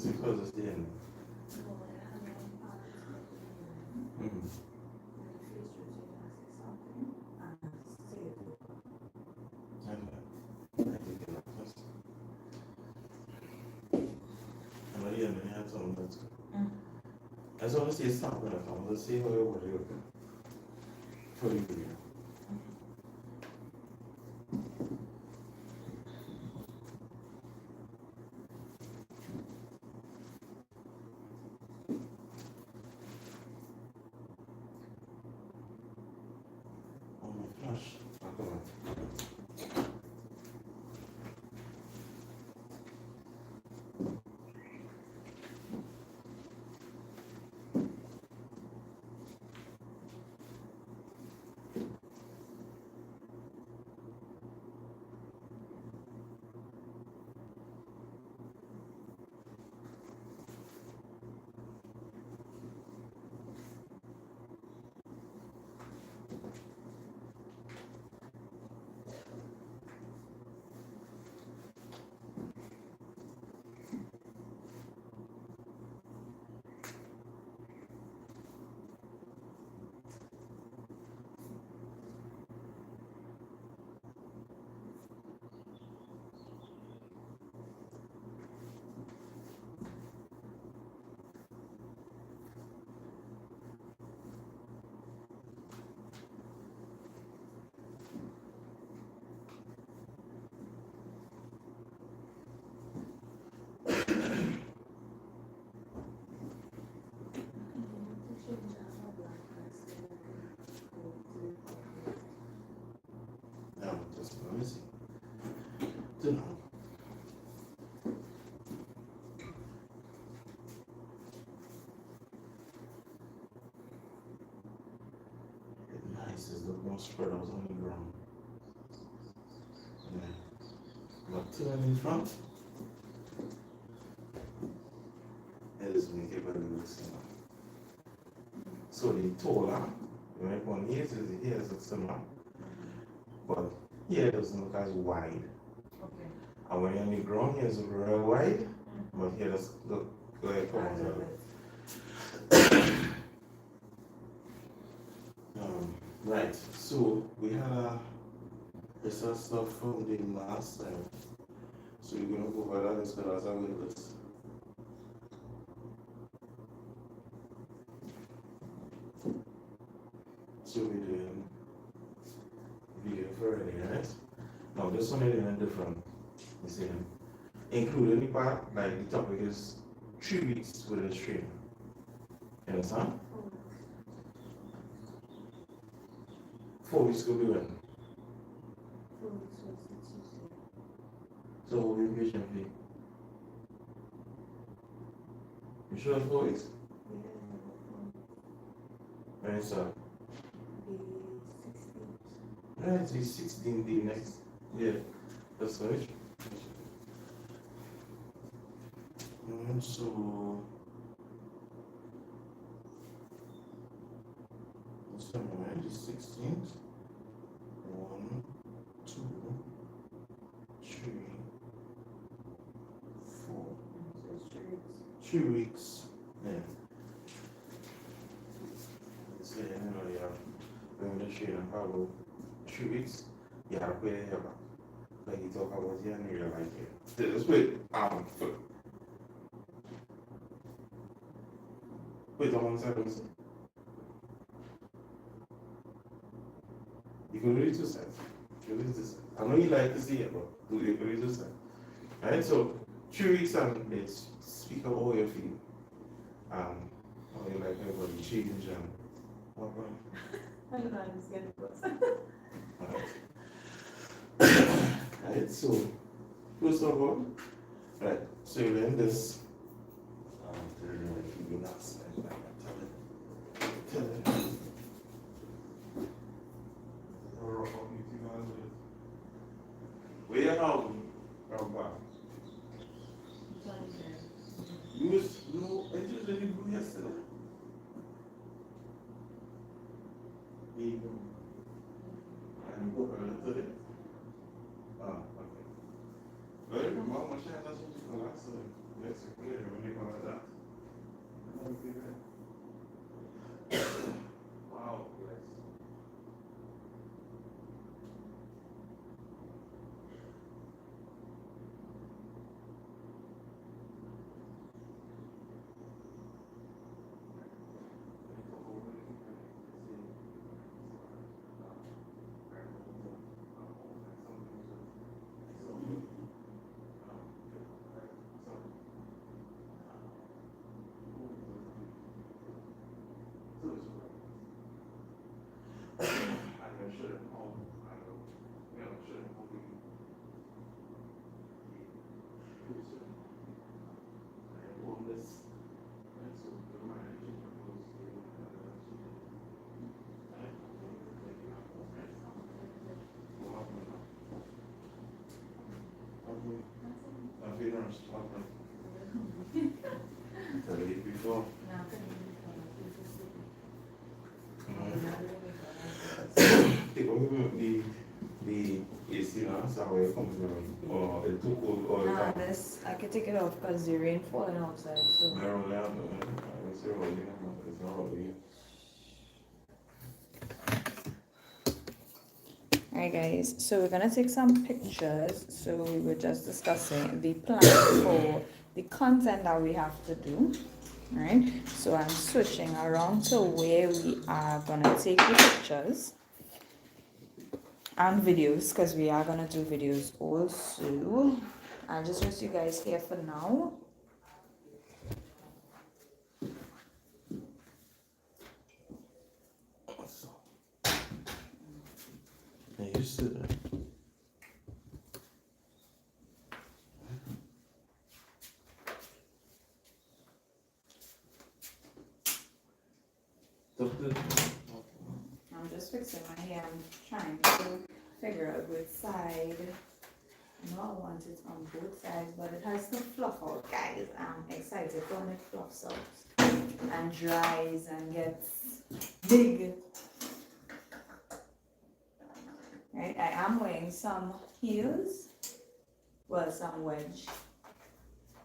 It's because it's the end. Mm-hmm. As long as you stop with it, let's see how it works for you. Oh my gosh. Come on. Now, just let me see. Do not. Nice is the most spread out on the ground. Yeah. But turn in front. It is make it very good. So the taller, you make one here, so the here is similar. But here it doesn't look as wide. Okay. And when you're on the ground, here is very wide, but here does look like right, so we had this stuff from the last time. So we're going to go over that instead as a wait list. So we're doing video for already, right? Now this one is doing different. You see, including the part, like the topic is 3 weeks with a stream. You understand? 4 weeks could be when? 4 weeks was the Tuesday. So what will be patient fee? You sure it's 4 weeks? Yeah. When it's up? The 16th. Yeah, it's the 16th day next. Yeah, that's right. So somewhere the 16th. 1, 2, 3, 4. So it's 3 weeks. 3 weeks. Yeah. So you know you have when the train and about 3 weeks, you have to pay your back. Like you talk about the area like it. Let's wait. Wait on one second. You can read two sides. I know you like to see it, but you can read two sides. Alright, so 3 weeks and it's speak of how you feel. How you like everybody change and what about? I don't know, I'm just getting close. Alright, so first of all, right, so you learn this. Where you back. You was I just didn't go yesterday. And go today. Okay. Well, mom was sharing that with you last time. Let's clear when you call that. Wow, yes. I've been on stop the week before. Take over the AC now, so where it comes from, or it too cold, or it Nah, this, I can take it off because the rain falling outside, so. I don't know, I don't see rolling, it's not rolling. Alright guys, so we're gonna take some pictures. So we were just discussing the plan for the content that we have to do. Alright, so I'm switching around to where we are gonna take the pictures and videos, because we are gonna do videos also. I'll just rest you guys here for now. Yeah, you sit there. I'm just fixing my hair. I'm trying to figure out which side. I know I want it on both sides, but it has to fluff out, guys. I'm excited when it fluffs out and dries and gets big. Right, I am wearing some heels, well, some wedge.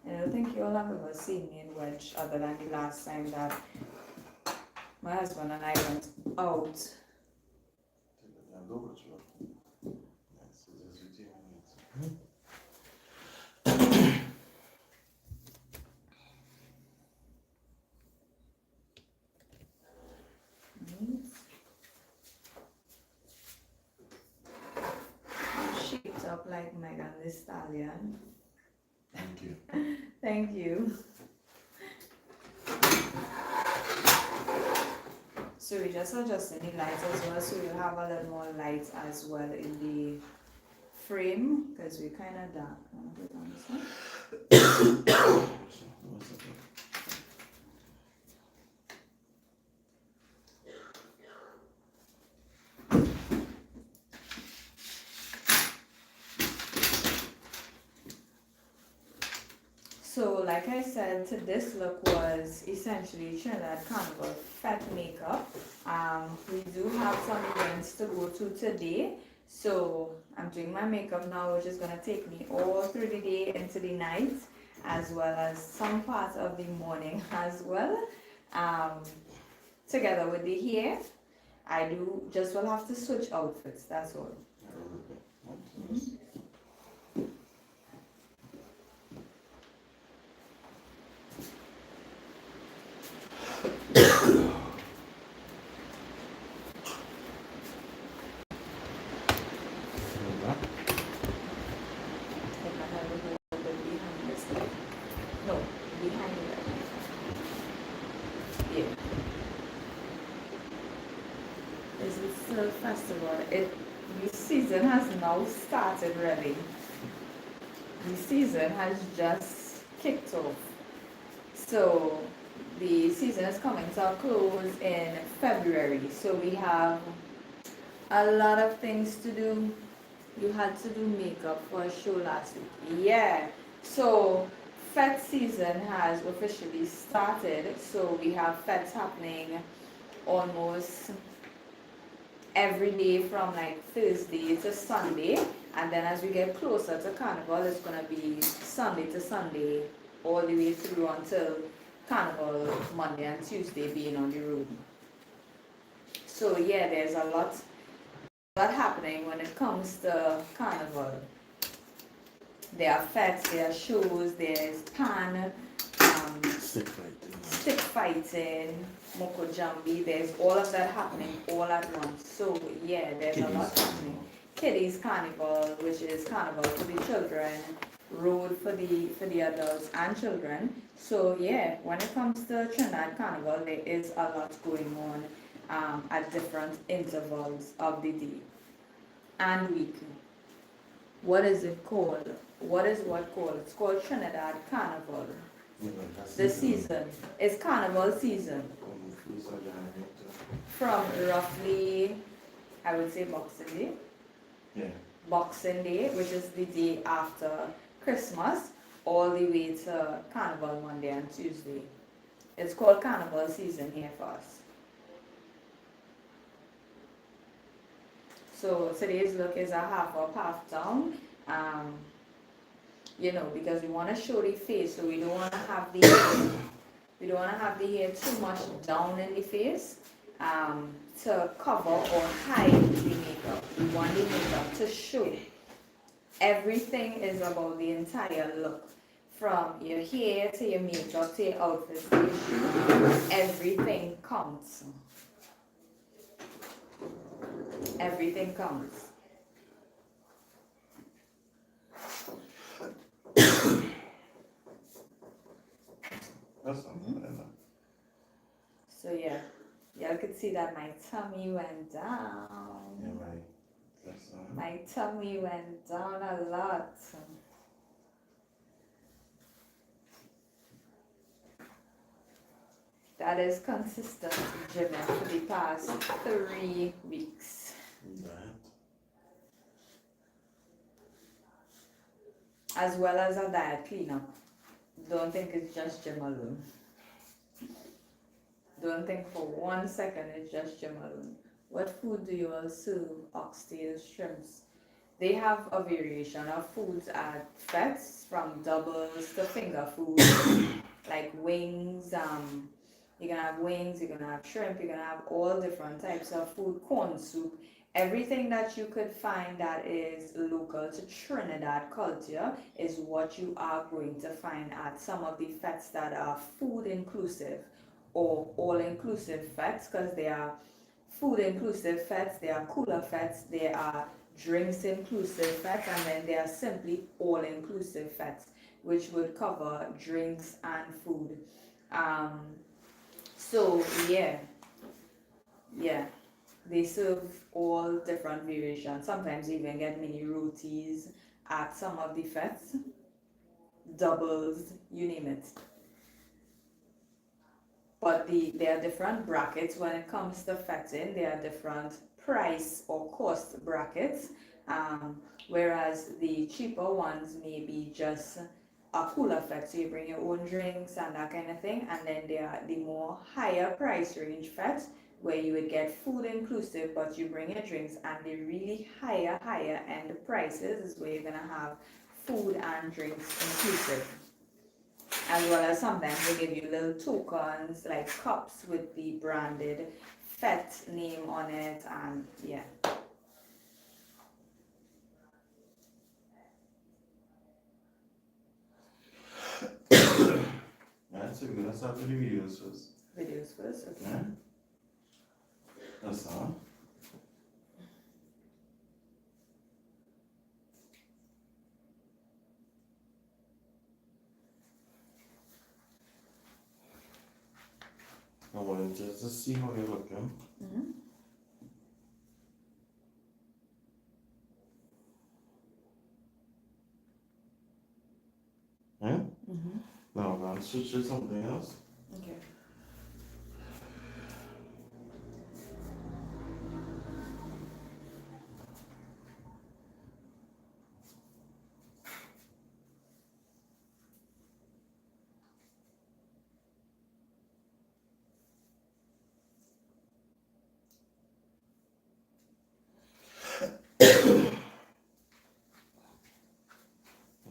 And I don't think you all have ever seen me in wedge other than the last time that my husband and I went out. Shaped up like Megan Thee Stallion. Thank you. Thank you. So we just adjusting the lights as well, so you'll have a little more light as well in the frame, because we kind of dark. I'm gonna put it on this one. So like I said, this look was essentially Trinidad Carnival fat makeup. We do have some events to go to today. So I'm doing my makeup now, which is going to take me all through the day into the night, as well as some parts of the morning as well. Together with the hair, I do just will have to switch outfits, that's all. No, behind it. Yeah. This is still festival. The season has now started really. The season has just kicked off. So the season is coming to a close in February. So we have a lot of things to do. You had to do makeup for a show last week. Yeah. So Fete season has officially started. So we have fetes happening almost every day from like Thursday to Sunday. And then as we get closer to Carnival, it's going to be Sunday to Sunday all the way through until Carnival Monday and Tuesday being on the road. So yeah, there's a lot happening when it comes to Carnival. There are fetes, there are shows, there's pan, stick fighting, moko jambi. There's all of that happening all at once. So yeah, there's a lot happening. Kiddies Carnival, which is carnival for the children, road for the adults and children. So yeah, when it comes to Trinidad Carnival, there is a lot going on at different intervals of the day and week. What is it called? What called? It's called Trinidad Carnival. The season is carnival season from roughly, I would say Boxing Day. Yeah. Boxing Day, which is the day after Christmas, all the way to Carnival Monday and Tuesday. It's called carnival season here for us. So today's look is a half up, half down. Because we want to show the face, so we don't want to have the hair too much down in the face to cover or hide the makeup. We want the makeup to show. Everything is about the entire look, from your hair to your makeup to your outfit to your shoes. Everything counts. Everything counts. That's something like that. So yeah, y'all could see that my tummy went down. Yeah, right. That's My tummy went down a lot. That is consistent gymming for the past 3 weeks. that. As well as a diet cleanup. Don't think it's just gym alone. Don't think for 1 second it's just gym alone. What food do you all serve? Oxtails, shrimps. They have a variation of foods at fetes, from doubles to finger food, like wings. You're gonna have wings, you're gonna have shrimp, you're gonna have all different types of food, corn soup, everything that you could find that is local to Trinidad culture is what you are going to find at some of the fetes that are food inclusive or all inclusive fetes, because they are food inclusive fetes, they are cooler fetes, they are drinks inclusive fetes, and then they are simply all inclusive fetes, which would cover drinks and food. So yeah, they serve all different variations. Sometimes you even get mini rotis at some of the fetes, doubles, you name it. But there are different brackets when it comes to fetting. There are different price or cost brackets, whereas the cheaper ones may be just a cooler fet, so you bring your own drinks and that kind of thing. And then there are the more higher price range fets, where you would get food inclusive, but you bring your drinks. And the really higher end prices is where you're gonna have food and drinks inclusive. As well as sometimes they give you little tokens like cups with the branded fet name on it, and yeah. That's so good. Let's start with the videos first. Videos first, okay. Yeah. That's all. I wanted just to see how you're looking. Mm-hmm. Yeah? Mm-hmm. Now I'm going to switch to something else. Okay.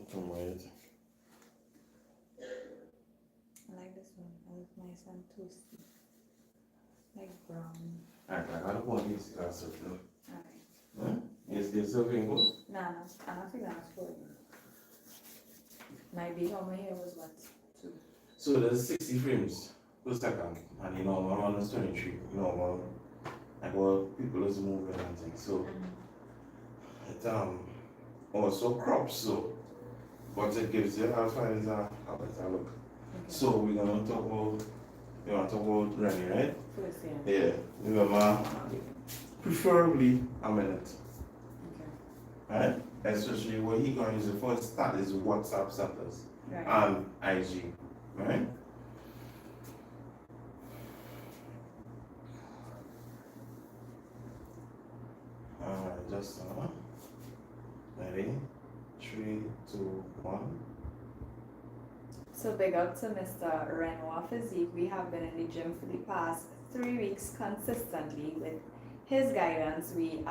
From where you think. and toasty. Like brown. Alright, I don't want this glass of milk. Alright. Is this serving good? Nah, I'm not thinking that's for you. Maybe how many here was what? 2. So there's 60 frames per second, and you know, one is 23. You know, like what people is moving and things. So it also crops so, but it gives you as far as a better look. Okay. So we're gonna talk about, you want to talk about Rennie, right? First, yeah. Yeah. Remember, preferably a minute. Okay. Right? Especially what he gonna use it for start is WhatsApp status Right. and IG. Right? Alright, just ready? 3, 2, 1. So big up to Mr. Renoir Physique. We have been in the gym for the past 3 weeks consistently. With his guidance, we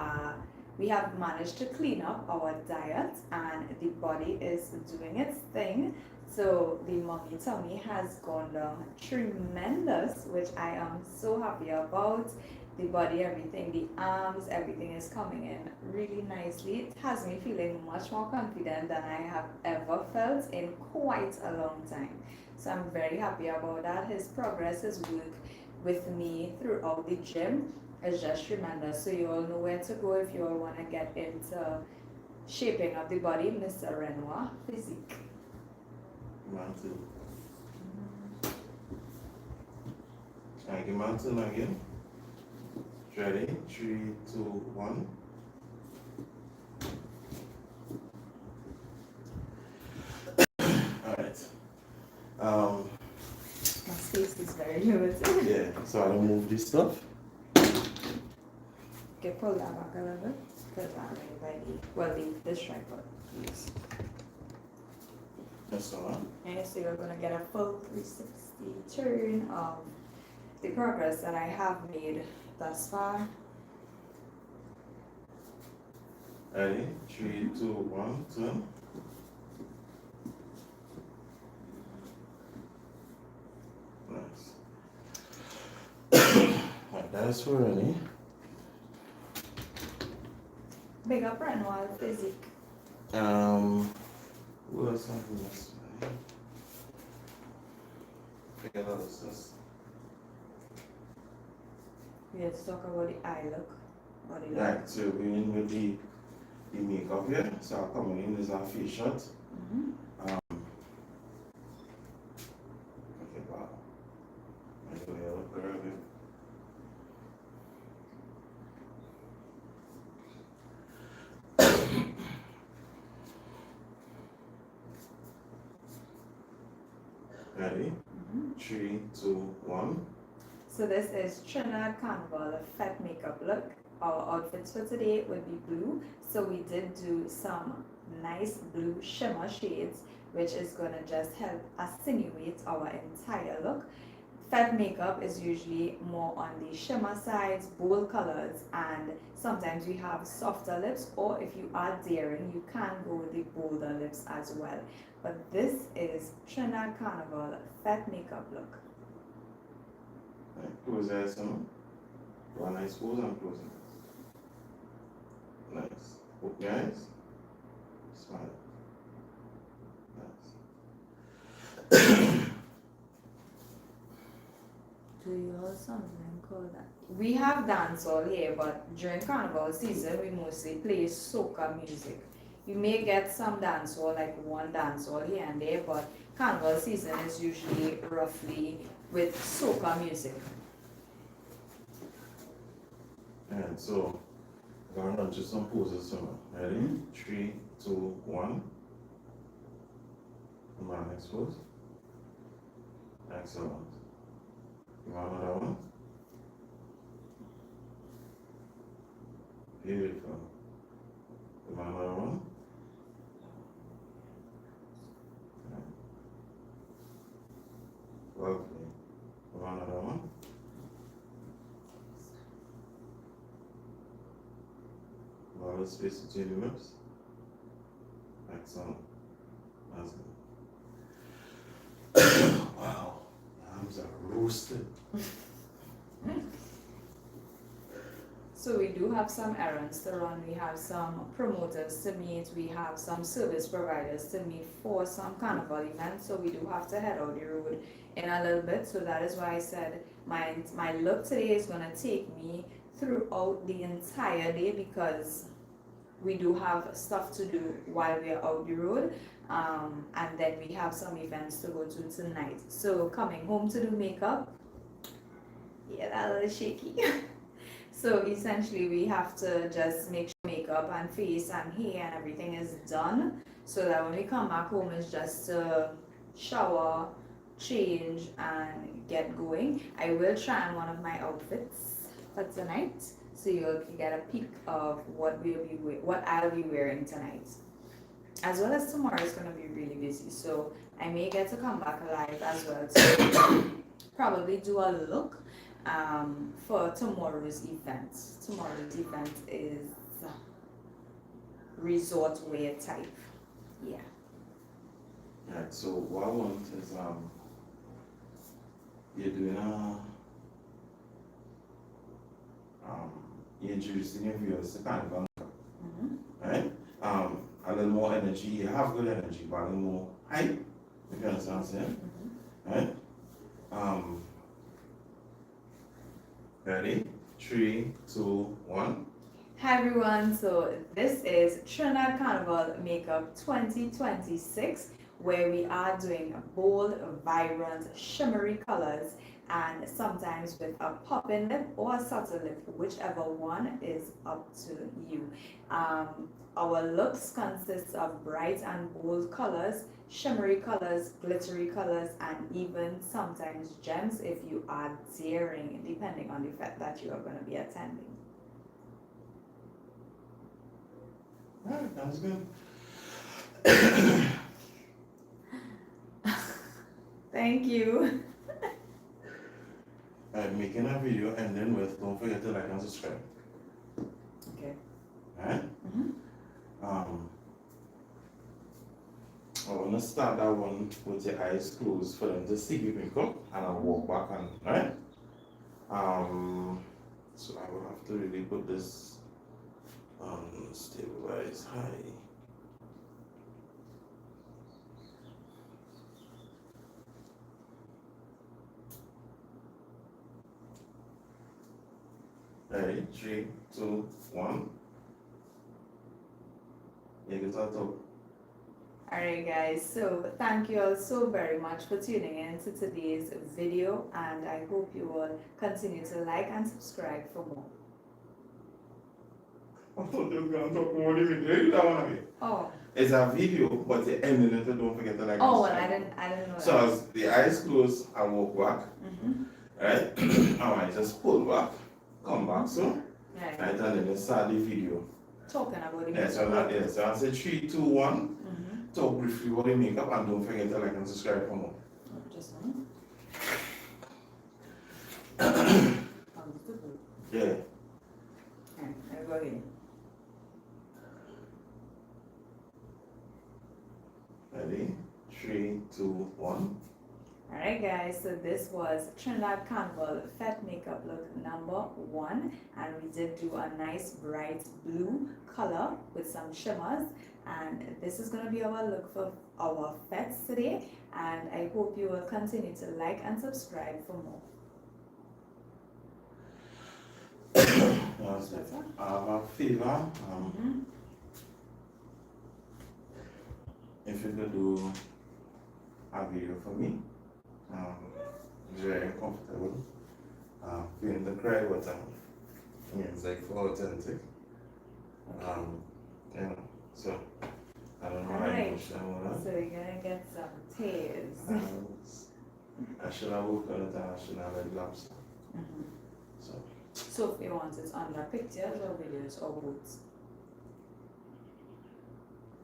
have managed to clean up our diet and the body is doing its thing. So the mommy tummy has gone down tremendous, which I am so happy about. The body, everything, the arms, everything is coming in really nicely. It has me feeling much more confident than I have ever felt in quite a long time. So I'm very happy about that. His progress, his work with me throughout the gym is just tremendous. So you all know where to go if you all want to get into shaping up the body. Mr. Renoir Physique. Mountain. Thank you, Mountain again. Ready? 3, 2, 1. Alright. My space is very limited. Yeah, so I'll move this stuff. Okay, pull that back a little bit because I'm ready by this tripod. Yes. That's all right. And so you're gonna get a full 360 turn of the progress that I have made thus far. Ready? 3, 2, 1, turn. Nice. Right, that's for Rennie. Big up Renoir Physique. What else something else? Forget all this. Let's talk about the eye look. Or the Right, so we're in with the makeup here. So I'll come in, this is our face shot. Okay, wow. I do a look very good. Ready? 3, 2, 1. So this is Trinidad Carnival Fête makeup look. Our outfits for today would be blue. So we did do some nice blue shimmer shades, which is gonna just help attenuate our entire look. Fête makeup is usually more on the shimmer sides, bold colors, and sometimes we have softer lips, or if you are daring, you can go with the bolder lips as well. But this is Trinidad Carnival Fête makeup look. Right, close your eyes some. One nice pose and closing. Nice. Open your eyes. Smile. Nice. Do you have something called that? We have dancehall here, but during carnival season, we mostly play soca music. You may get some dancehall, like one dancehall here and there, but carnival season is usually roughly with soca music. And so, I'm going to run through some poses soon. Ready? 3, 2, 1. Come on, next pose. Excellent. You want another one? Beautiful. You want another one? Lovely. You want another one? Allow the space between your lips. Excellent. That's good. Wow. Your arms are roasted. So we do have some errands to run, we have some promoters to meet, we have some service providers to meet for some carnival events, so we do have to head out the road in a little bit. So that is why I said my look today is going to take me throughout the entire day, because we do have stuff to do while we are out the road, and then we have some events to go to tonight. So coming home to do makeup, yeah, that a little shaky. So essentially we have to just make sure makeup and face and hair and everything is done, so that when we come back home it's just to shower, change and get going. I will try on one of my outfits for tonight, so you'll get a peek of what I'll be wearing tonight. As well as tomorrow is going to be really busy, so I may get to come back alive as well to probably do a look for tomorrow's event. Tomorrow's event is resort wear type. Yeah. Alright, so what I want is you're doing you're introducing your viewers to carnival, right? A little more energy. You have good energy, but a little more hype. If you understand what I'm saying, right? Ready? 3, 2, 1. Hi everyone, so this is Trinidad Carnival Makeup 2026, where we are doing bold, vibrant, shimmery colors, and sometimes with a popping lip or a subtle lip, whichever one is up to you. Our looks consist of bright and bold colors, shimmery colors, glittery colors, and even sometimes gems if you are daring, depending on the fete that you are going to be attending. Alright, that was good. Thank you. I'm making a video and then don't forget to like and subscribe. Okay. Alright? I want to start that one with your eyes closed for them to see you makeup, and I'll walk back and right? So I will have to really put this stabilize high. Ready? 3, 2, 1. You can start up. Alright guys, so thank you all so very much for tuning in to today's video, and I hope you will continue to like and subscribe for more. I thought you were going to talk more than me. You don't want to be. Oh. It's a video, but the ending it, don't forget to like. Oh, well, I didn't know. So as the eyes closed, I walk back, right? I just pull back, come back, so right, and then you start the video. Talking about the makeup. So I say 3, 2, 1. Talk briefly about the makeup, and don't forget to like and subscribe for more. Just one. Yeah. Alright, I'll go ahead. Ready? 3, 2, 1. Alright guys, so this was Trinidad Carnival Fete Makeup look number 1, and we did do a nice bright blue color with some shimmers, and this is going to be our look for our fetes today, and I hope you will continue to like and subscribe for more. I have a favor. If you could do a video for me, it's very comfortable. Feeling the cry, but it's like for authentic. You know, so I don't know how emotional I am. So we're gonna get some tears. I should have worked on it, and I should have had lobster. So if you want it under pictures or videos or both?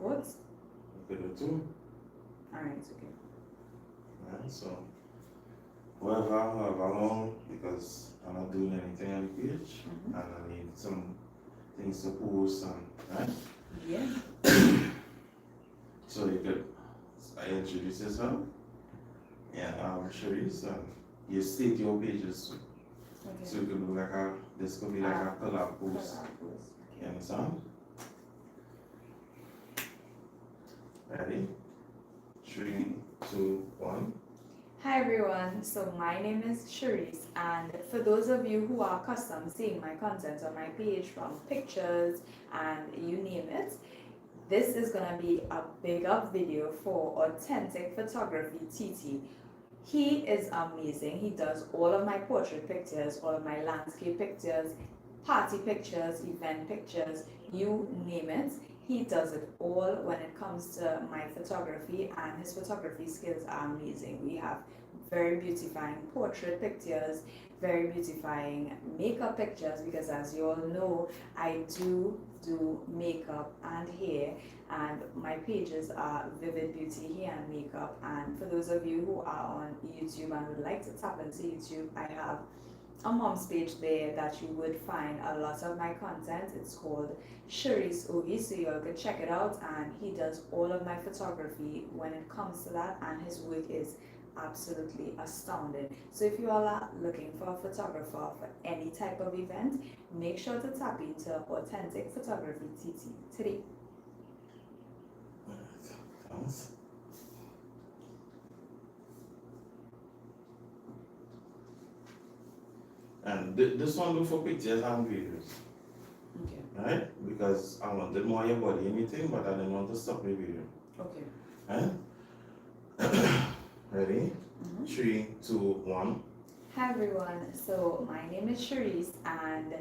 Both? You could do 2. Alright, okay. Yeah, so however long, because I'm not doing anything on the page, and I need some things to post and right? Yeah. So you could introduce yourself. Yeah, Cherise, you state your pages. Okay. So you could do like this could be like a collab post. You understand? Ready? 3, 2, 1. Hi everyone, so my name is Cherise, and for those of you who are accustomed seeing my content on my page, from pictures and you name it, this is gonna be a big up video for Authentic Photography TT. He is amazing. He does all of my portrait pictures, all of my landscape pictures, party pictures, event pictures, you name it. He does it all when it comes to my photography, and his photography skills are amazing. We have very beautifying portrait pictures, very beautifying makeup pictures, because as you all know, I do makeup and hair, and my pages are Vivid Beauty Hair and Makeup. And for those of you who are on YouTube and would like to tap into YouTube, I have a mom's page there that you would find a lot of my content. It's called Cherise Auguste, so you all could check it out, and he does all of my photography when it comes to that, and his work is absolutely astounding. So if you all are looking for a photographer for any type of event, make sure to tap into Authentic Photography TT today. Thanks. And this one look for pictures and videos. Okay. Right? Because I wanted more your body anything, but I didn't want to stop the video. Okay. Right? Ready? 3, 2, 1. Hi everyone, so my name is Cherise, and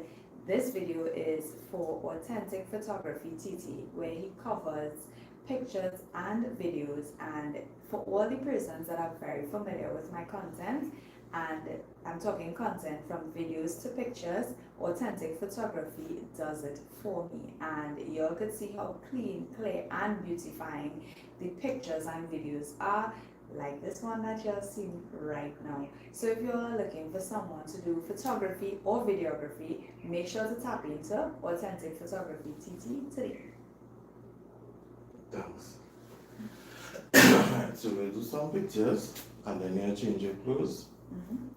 this video is for Authentic Photography TT, where he covers pictures and videos. And for all the persons that are very familiar with my content, and I'm talking content from videos to pictures, Authentic Photography does it for me, and you all could see how clean, clear and beautifying the pictures and videos are, like this one that you're seeing right now. So if you're looking for someone to do photography or videography, make sure to tap into Authentic Photography TT today. Thanks. Alright, so we'll do some pictures and then we'll change your clothes.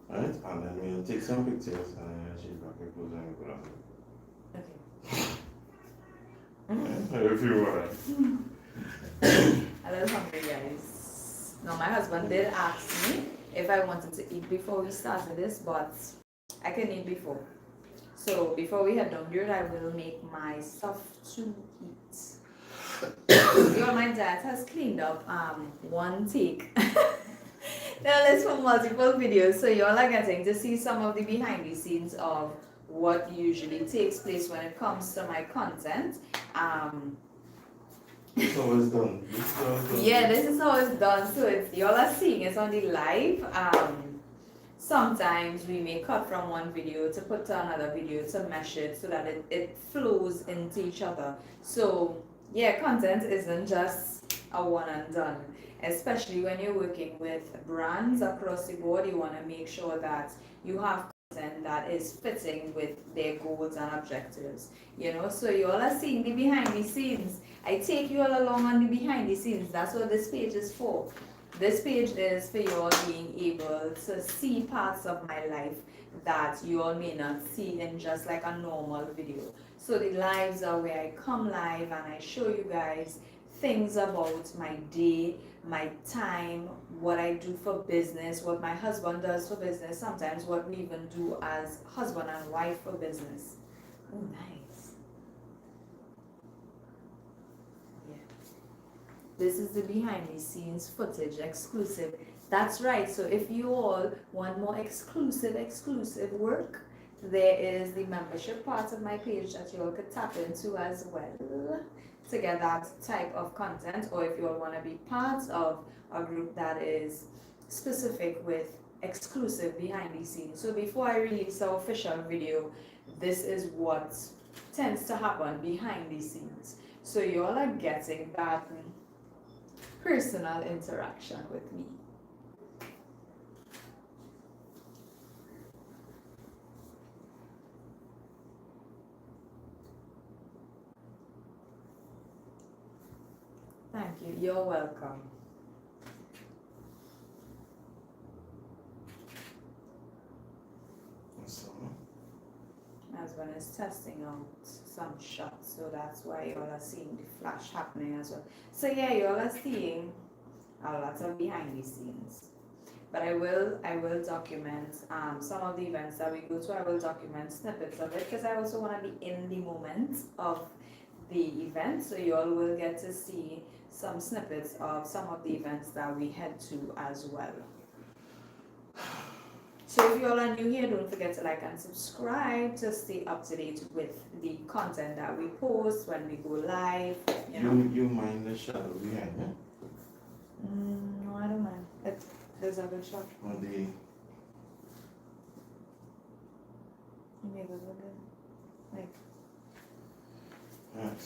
Right? And then we'll take some pictures and then we'll change back your clothes and we'll put on. Okay. If you want. A little hungry, guys. Now, my husband did ask me if I wanted to eat before we started this, but I can eat before. So before we head down here, I will make my stuff to eat. My dad has cleaned up one take. Now let's for multiple videos, so y'all are getting to see some of the behind the scenes of what usually takes place when it comes to my content. This one is done. Yeah, this is how it's done. So if y'all are seeing it on the live, sometimes we may cut from one video to put to another video to mesh it so that it flows into each other. So yeah, content isn't just a one and done. Especially when you're working with brands across the board, you want to make sure that you have content that is fitting with their goals and objectives. So you all are seeing the behind the scenes. I take you all along on the behind the scenes. That's what this page is for. This page is for you all being able to see parts of my life that you all may not see in just like a normal video. So the lives are where I come live and I show you guys things about my day, my time, what I do for business, what my husband does for business, sometimes what we even do as husband and wife for business. Oh, nice. Yeah. This is the behind the scenes footage, exclusive. That's right. So if you all want more exclusive work, there is the membership part of my page that you all could tap into as well to get that type of content. Or if you all want to be part of a group that is specific with exclusive behind the scenes. So before I release the official video, this is what tends to happen behind the scenes. So you all are getting that personal interaction with me. Thank you. You're welcome. So, My husband is testing out some shots, so that's why you all are seeing the flash happening as well. So yeah, you all are seeing a lot of behind the scenes. But I will document some of the events that we go to. I will document snippets of it because I also want to be in the moment of the event, so you all will get to see some snippets of some of the events that we head to as well. So if you all are new here, don't forget to like and subscribe to stay up to date with the content that we post when we go live. you mind the shadow behind, yeah? No, I don't mind. There's a good shot. Or the You make a good like. right.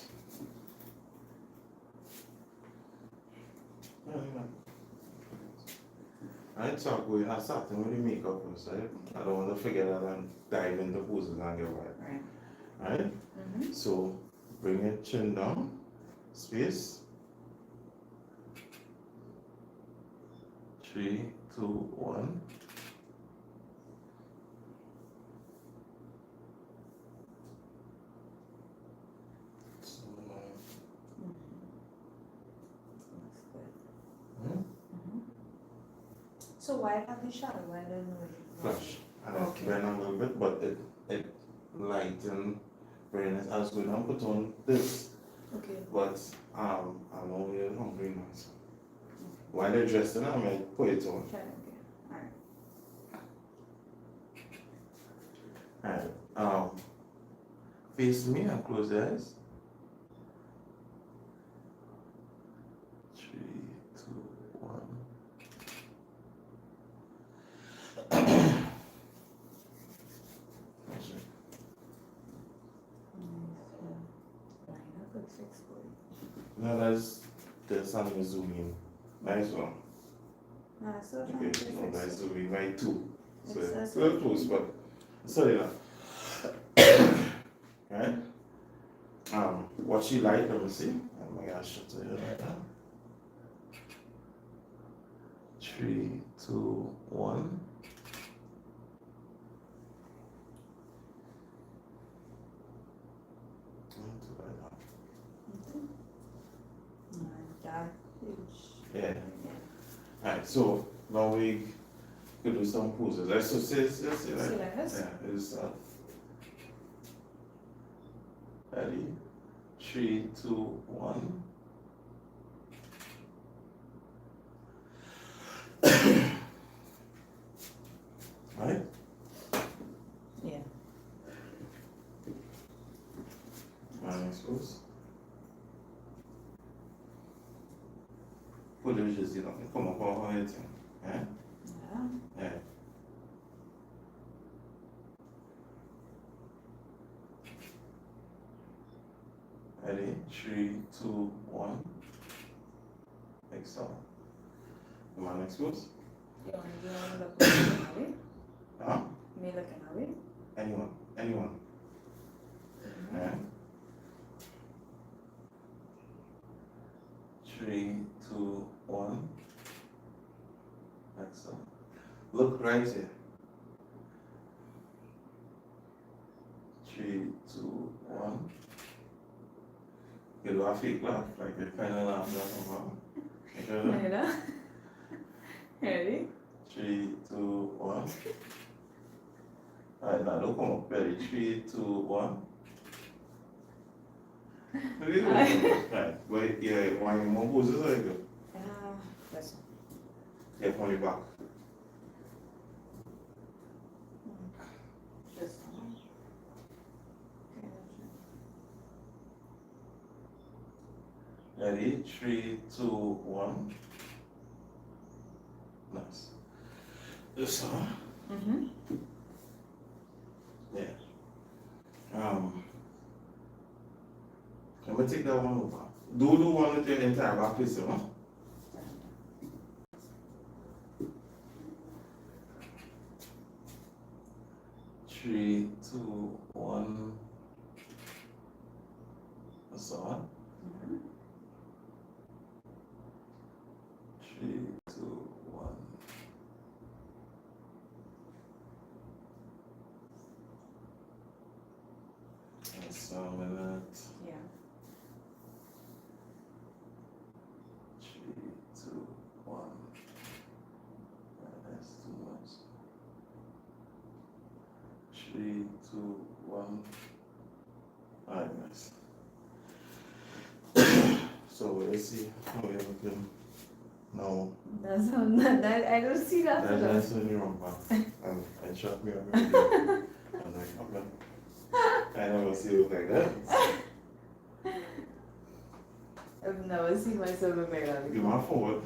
I talk with I start with the makeup first, right? I don't want to forget that and dive into poses and get wet. Right. Right? Mm-hmm. So bring your chin down, space. 3, 2, 1. So, That's good. hmm? So why have the shadow? Why didn't we? Flush. And Okay. then bend a little bit, but it lighten very nice. I was going to put on this, Okay. but I know you're hungry now. So while they're dressing, I might put it on. Shadow. Okay. All right. Alright. Face me and close your eyes. 3, 2, 1. No, there's something zooming. Nice one. So Okay, no, that's zooming by 2. So It's it's a little close, but sorry now. Right? What she like, let me see. Oh my gosh, shut it right now. 3, 2, 1. Yeah. Alright, so now we could do some poses. Let's just say like this? yeah, it's ready. 3, 2, 1. Right? Yeah. I suppose. Put the just come up on it. Yeah? Yeah. Ready? 3, 2, 1. Excellent. Come on, next pose. You want to look away? Huh? Me looking away? Anyone. Yeah. 3, 2, 1. Excellent. Look right here. 3, 2, 1. You do a fake laugh, like you kind of laugh that. Ready? 3, 2, 1. Alright, now don't come up belly. 3, 2, 1. Right, but yeah, when you move poses like that. This one. Yeah, from the back. This one. Ready? 3, 2, 1. Nice. This one. Mm-hmm. Yeah. I'm gonna take that one over. Do the one with your entire back piece, huh? 3, 2, 1. That's all. 3, 2, 1. minute. Yeah. 3, 2, 1. That's too much. 3, 2, 1. Alright, nice. So let's see how we can now. That's that I don't see that. That's when you're wrong, and shot me on the video. I'm like, okay. I never see you like that. I've never seen myself in my life. You want forward.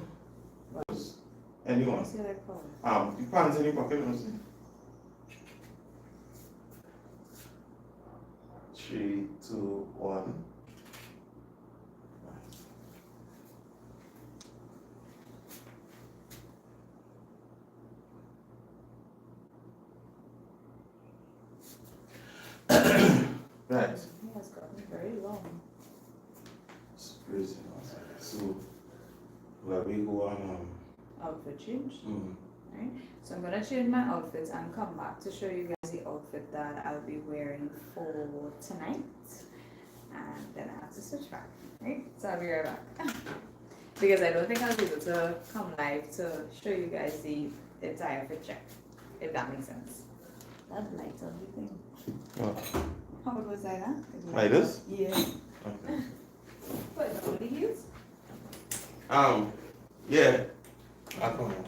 Anyone? I see that forward. The pants in your pocket, let me see. 3, 2, 1. Right. It has gotten very long. It's crazy. So, where we go on, Outfit change. mm, Right? So I'm gonna change my outfit and come back to show you guys the outfit that I'll be wearing for tonight. And then I have to switch back. Right? So I'll be right back. Because I don't think I'll be able to come live to show you guys the entire fit check. If that makes sense. That light on the thing. what? How was that? Like this? Yeah. Okay. What, nobody heels? Yeah. I'll come on.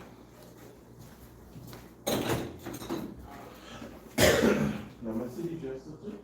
Let me see the dress too.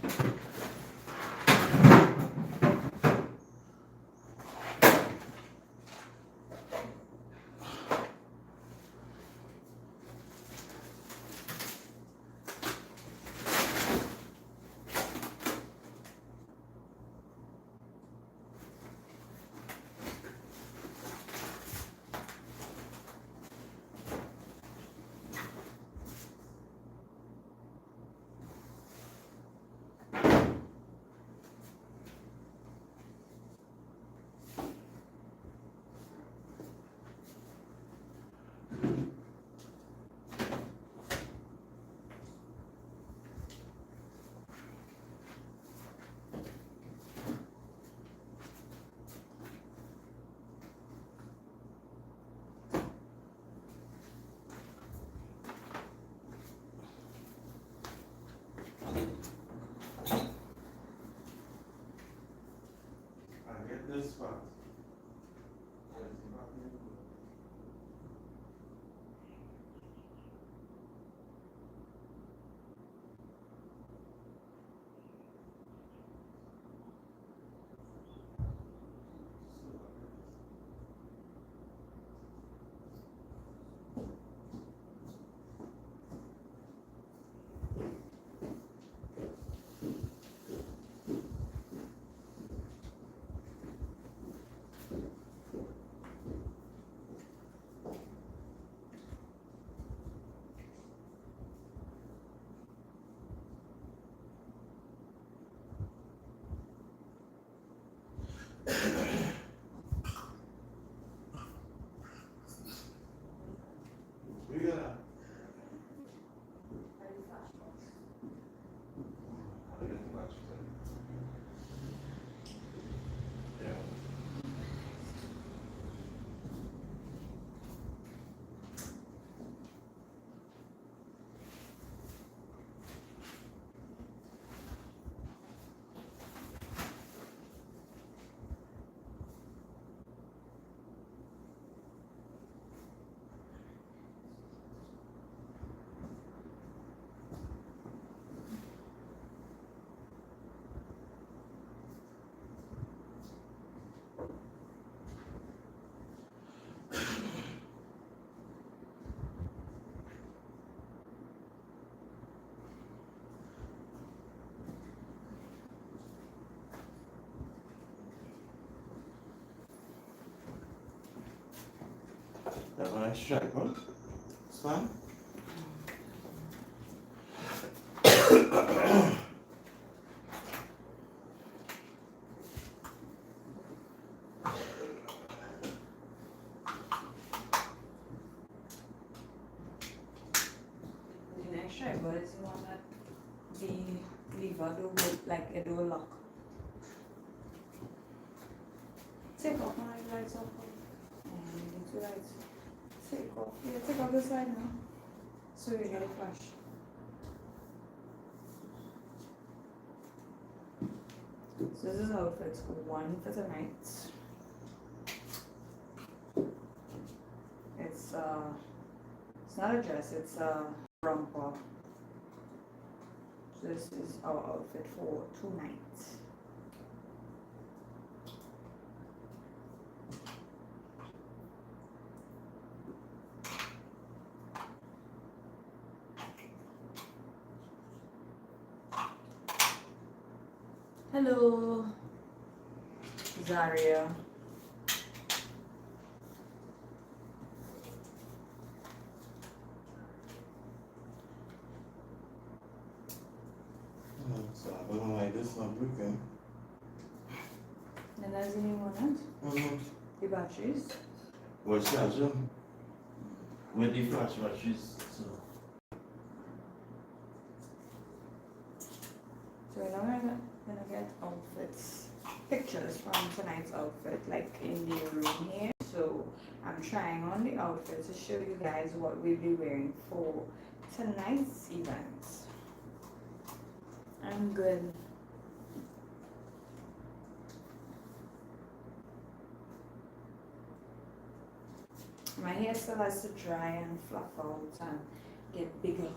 I get this spot. We got a. Yeah. That's a nice shape, huh? It's fine. The next stripe, but it's the one that the lever do look like it do lock. Take off my lights off. And the two lights. Take off. Yeah, take off the side now. So you get a flash. So this is outfit one for tonight. It's not a dress, it's a romper. So this is our outfit for tonight. Hello, Zaria. So I don't like this one broken. And there's a new one, the batteries. Well, charger. With the flash batteries. So. So we're now gonna get outfits, pictures from tonight's outfit, like in the room here. So I'm trying on the outfit to show you guys what we'll be wearing for tonight's event. I'm good. My hair still has to dry and fluff out and get bigger.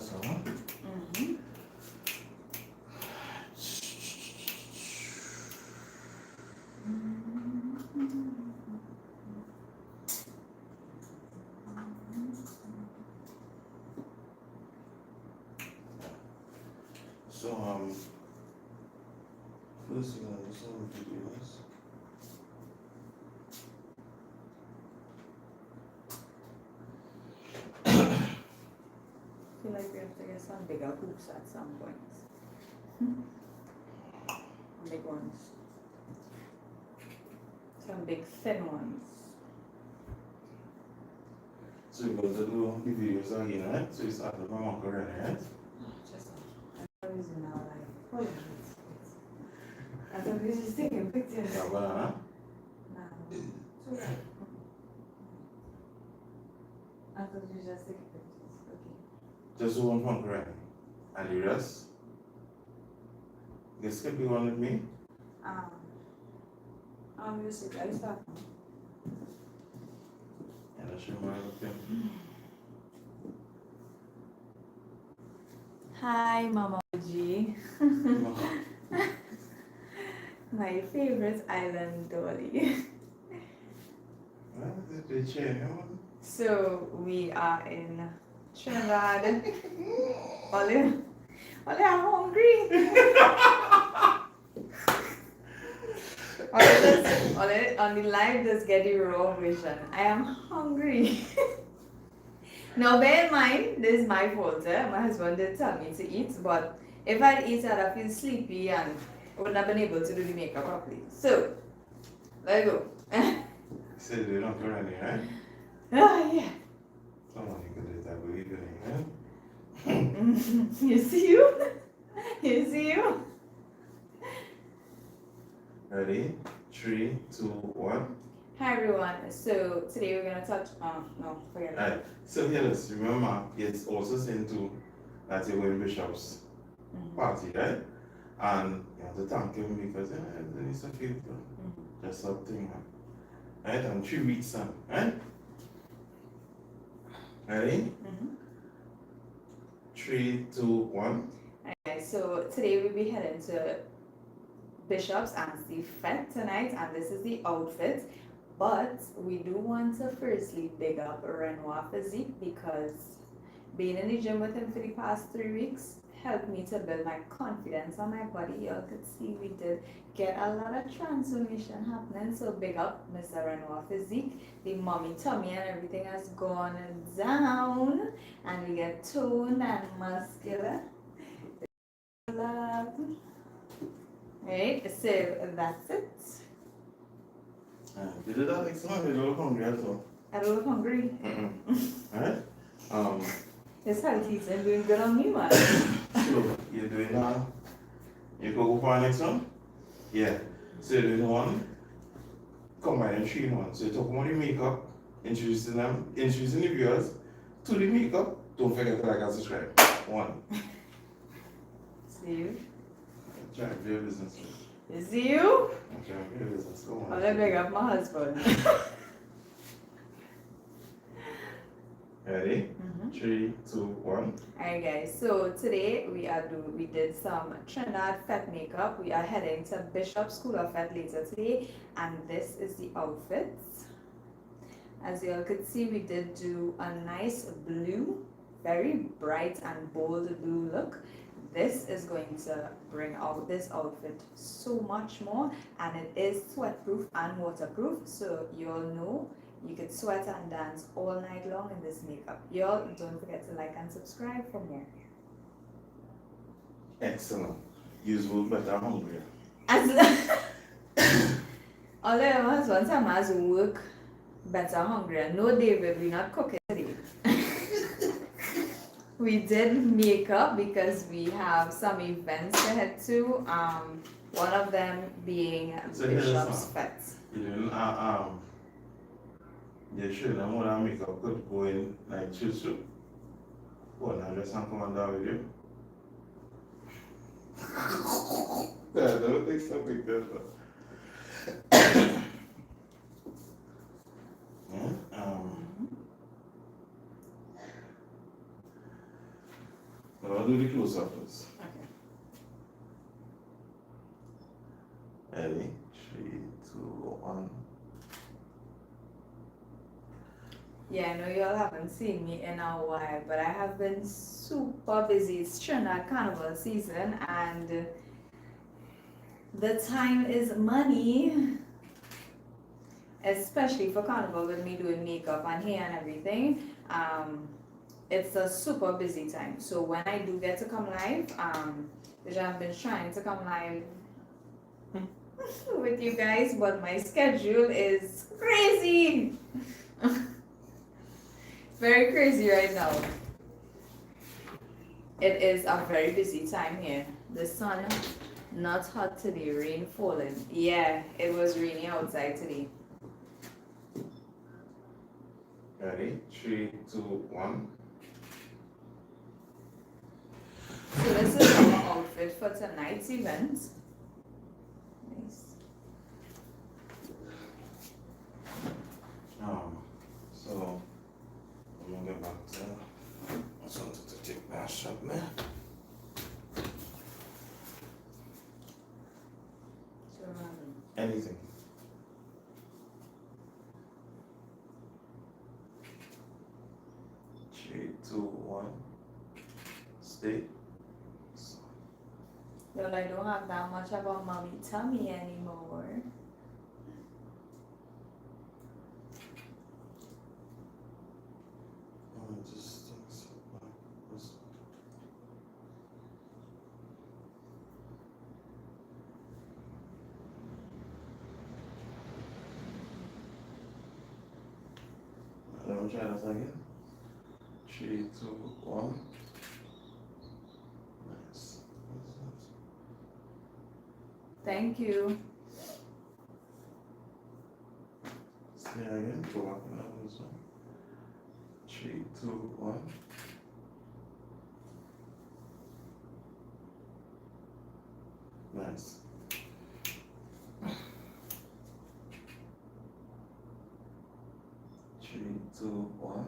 That's all. Mm-hmm. So, first thing I just want to do is I feel like we have to get some bigger hoops at some point. Big ones. Some big thin ones. so we're going to do the videos again, right? So you start with my mom already, right? Just I'm using now like hold on. I thought we were just taking pictures. Yeah, banana. Nah. So right. I thought we were just taking pictures. Okay. Just do one from correct. And the rest, you skip the one with me. Music, I start. And I show my okay. Hi, Mama G. My favorite island dolly. Well, they change, So we are in Trinidad. Ollie, I'm hungry. Ollie, on the live, just get the raw version. I am hungry. Now, bear in mind, this is my fault. My husband did tell me to eat, but if I'd eat, I'd feel sleepy and wouldn't have been able to do the makeup properly. So, let go. So they're not correct, right? Yeah. Someone you could do that, believe it, right? You see you? You see you? Ready? 3, 2, 1. Hi everyone. So today we're gonna touch no, forget it. Alright. So here, let's remember, it's also saying to that you're going Bishop's party, right? And you have to thank him because it's a gift, just something, right? And 3 weeks, right? Ready? 3, 2, 1. Okay, so today we'll be heading to Bishop's and the fete tonight, and this is the outfit. But we do want to firstly big up Renoir Physique because being in the gym with him for the past 3 weeks helped me to build my confidence on my body. Y'all could see we did get a lot of transformation happening. So big up Mr. Renoir Physique. The mommy tummy and everything has gone down and we get toned and muscular. Right, so that's it. You did that excellent, you look hungry as well. I don't look hungry. Alright? This healthy eating doing good on me, man. So, you're doing you go for our next one? Yeah. So you're doing one, combine 3 in 1. So you're talking about the makeup, introducing the viewers to the makeup. Don't forget to like and subscribe. 1. See you. Try to do your business. See you. Try to do your business. Go on. I'm gonna bring up my husband. Ready? 3, 2, 1. Alright guys, so today we did some Trinidad fete makeup. We are heading to Bishop School of Fete later today, and this is the outfit. As you all could see, we did do a nice blue, very bright and bold blue look. This is going to bring out this outfit so much more, and it is sweat proof and waterproof, so you all know you can sweat and dance all night long in this makeup. Y'all don't forget to like and subscribe for more. Excellent. Use will better hungry. Although my husband has work better hungry. No, David, we're not cooking today. We did makeup because we have some events to head to. One of them being Bishop's fete. You didn't you should know what I makeup could go in like choose to. Oh, now just come on down with you. Yeah, don't take something different. do the close up first. Okay. Ready? 3, 2, 1. Yeah, I know you all haven't seen me in a while, but I have been super busy. It's Trinidad Carnival season, and the time is money, especially for Carnival with me doing makeup and hair and everything. It's a super busy time. So when I do get to come live, which I've been trying to come live with you guys, but my schedule is crazy. Very crazy right now. It is a very busy time here. The sun not hot today, rain falling. Yeah, it was rainy outside today. Ready? 3, 2, 1. So this is our outfit for tonight's event. Nice. So I'm gonna get back to I just wanted to take that shot, man. Anything. Three, 2, 1. Stay. Well, I don't have that much about mommy tummy anymore. Just things like this. Let me try that again. 3, 2, 1. Nice. Thank you. Stay again. Go back on that one. 3, 2, 1. Nice. Three, 2, 1.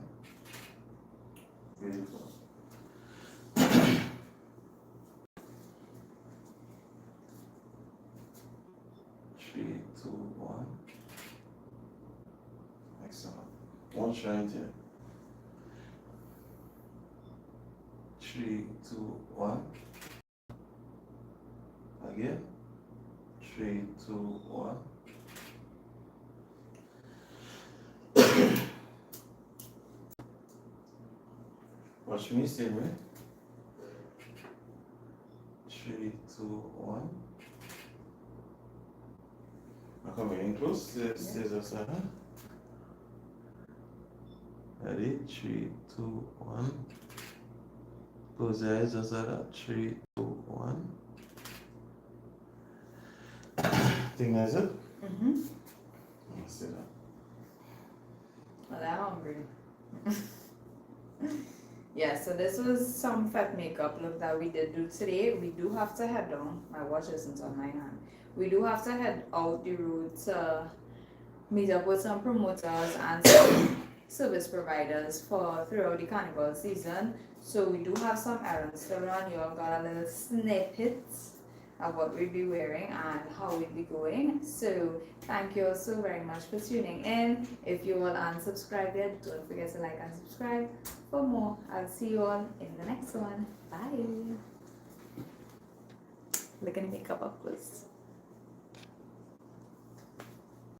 Beautiful. 3, 2, 1. Excellent. One shine here. 3, 2, 1. Again. 3, 2, 1. Watch me, stay with me. 3, 2, 1. Now come in close. Stay aside. Ready? 3, 2, 1. Close your eyes just like that. 3, 2, 1. Think that's it? Mm-hmm. Let's see that. Well, I'm hungry. Yeah, so this was some fat makeup look that we did do today. We do have to head down. My watch isn't on my hand. We do have to head out the road to meet up with some promoters and some service providers for throughout the carnival season. So we do have some errands to run. You all got a little snippet of what we'll be wearing and how we'll be going. So thank you all so very much for tuning in. If you all aren't subscribed yet, don't forget to like and subscribe for more. I'll see you all in the next one. Bye. Look at makeup up close.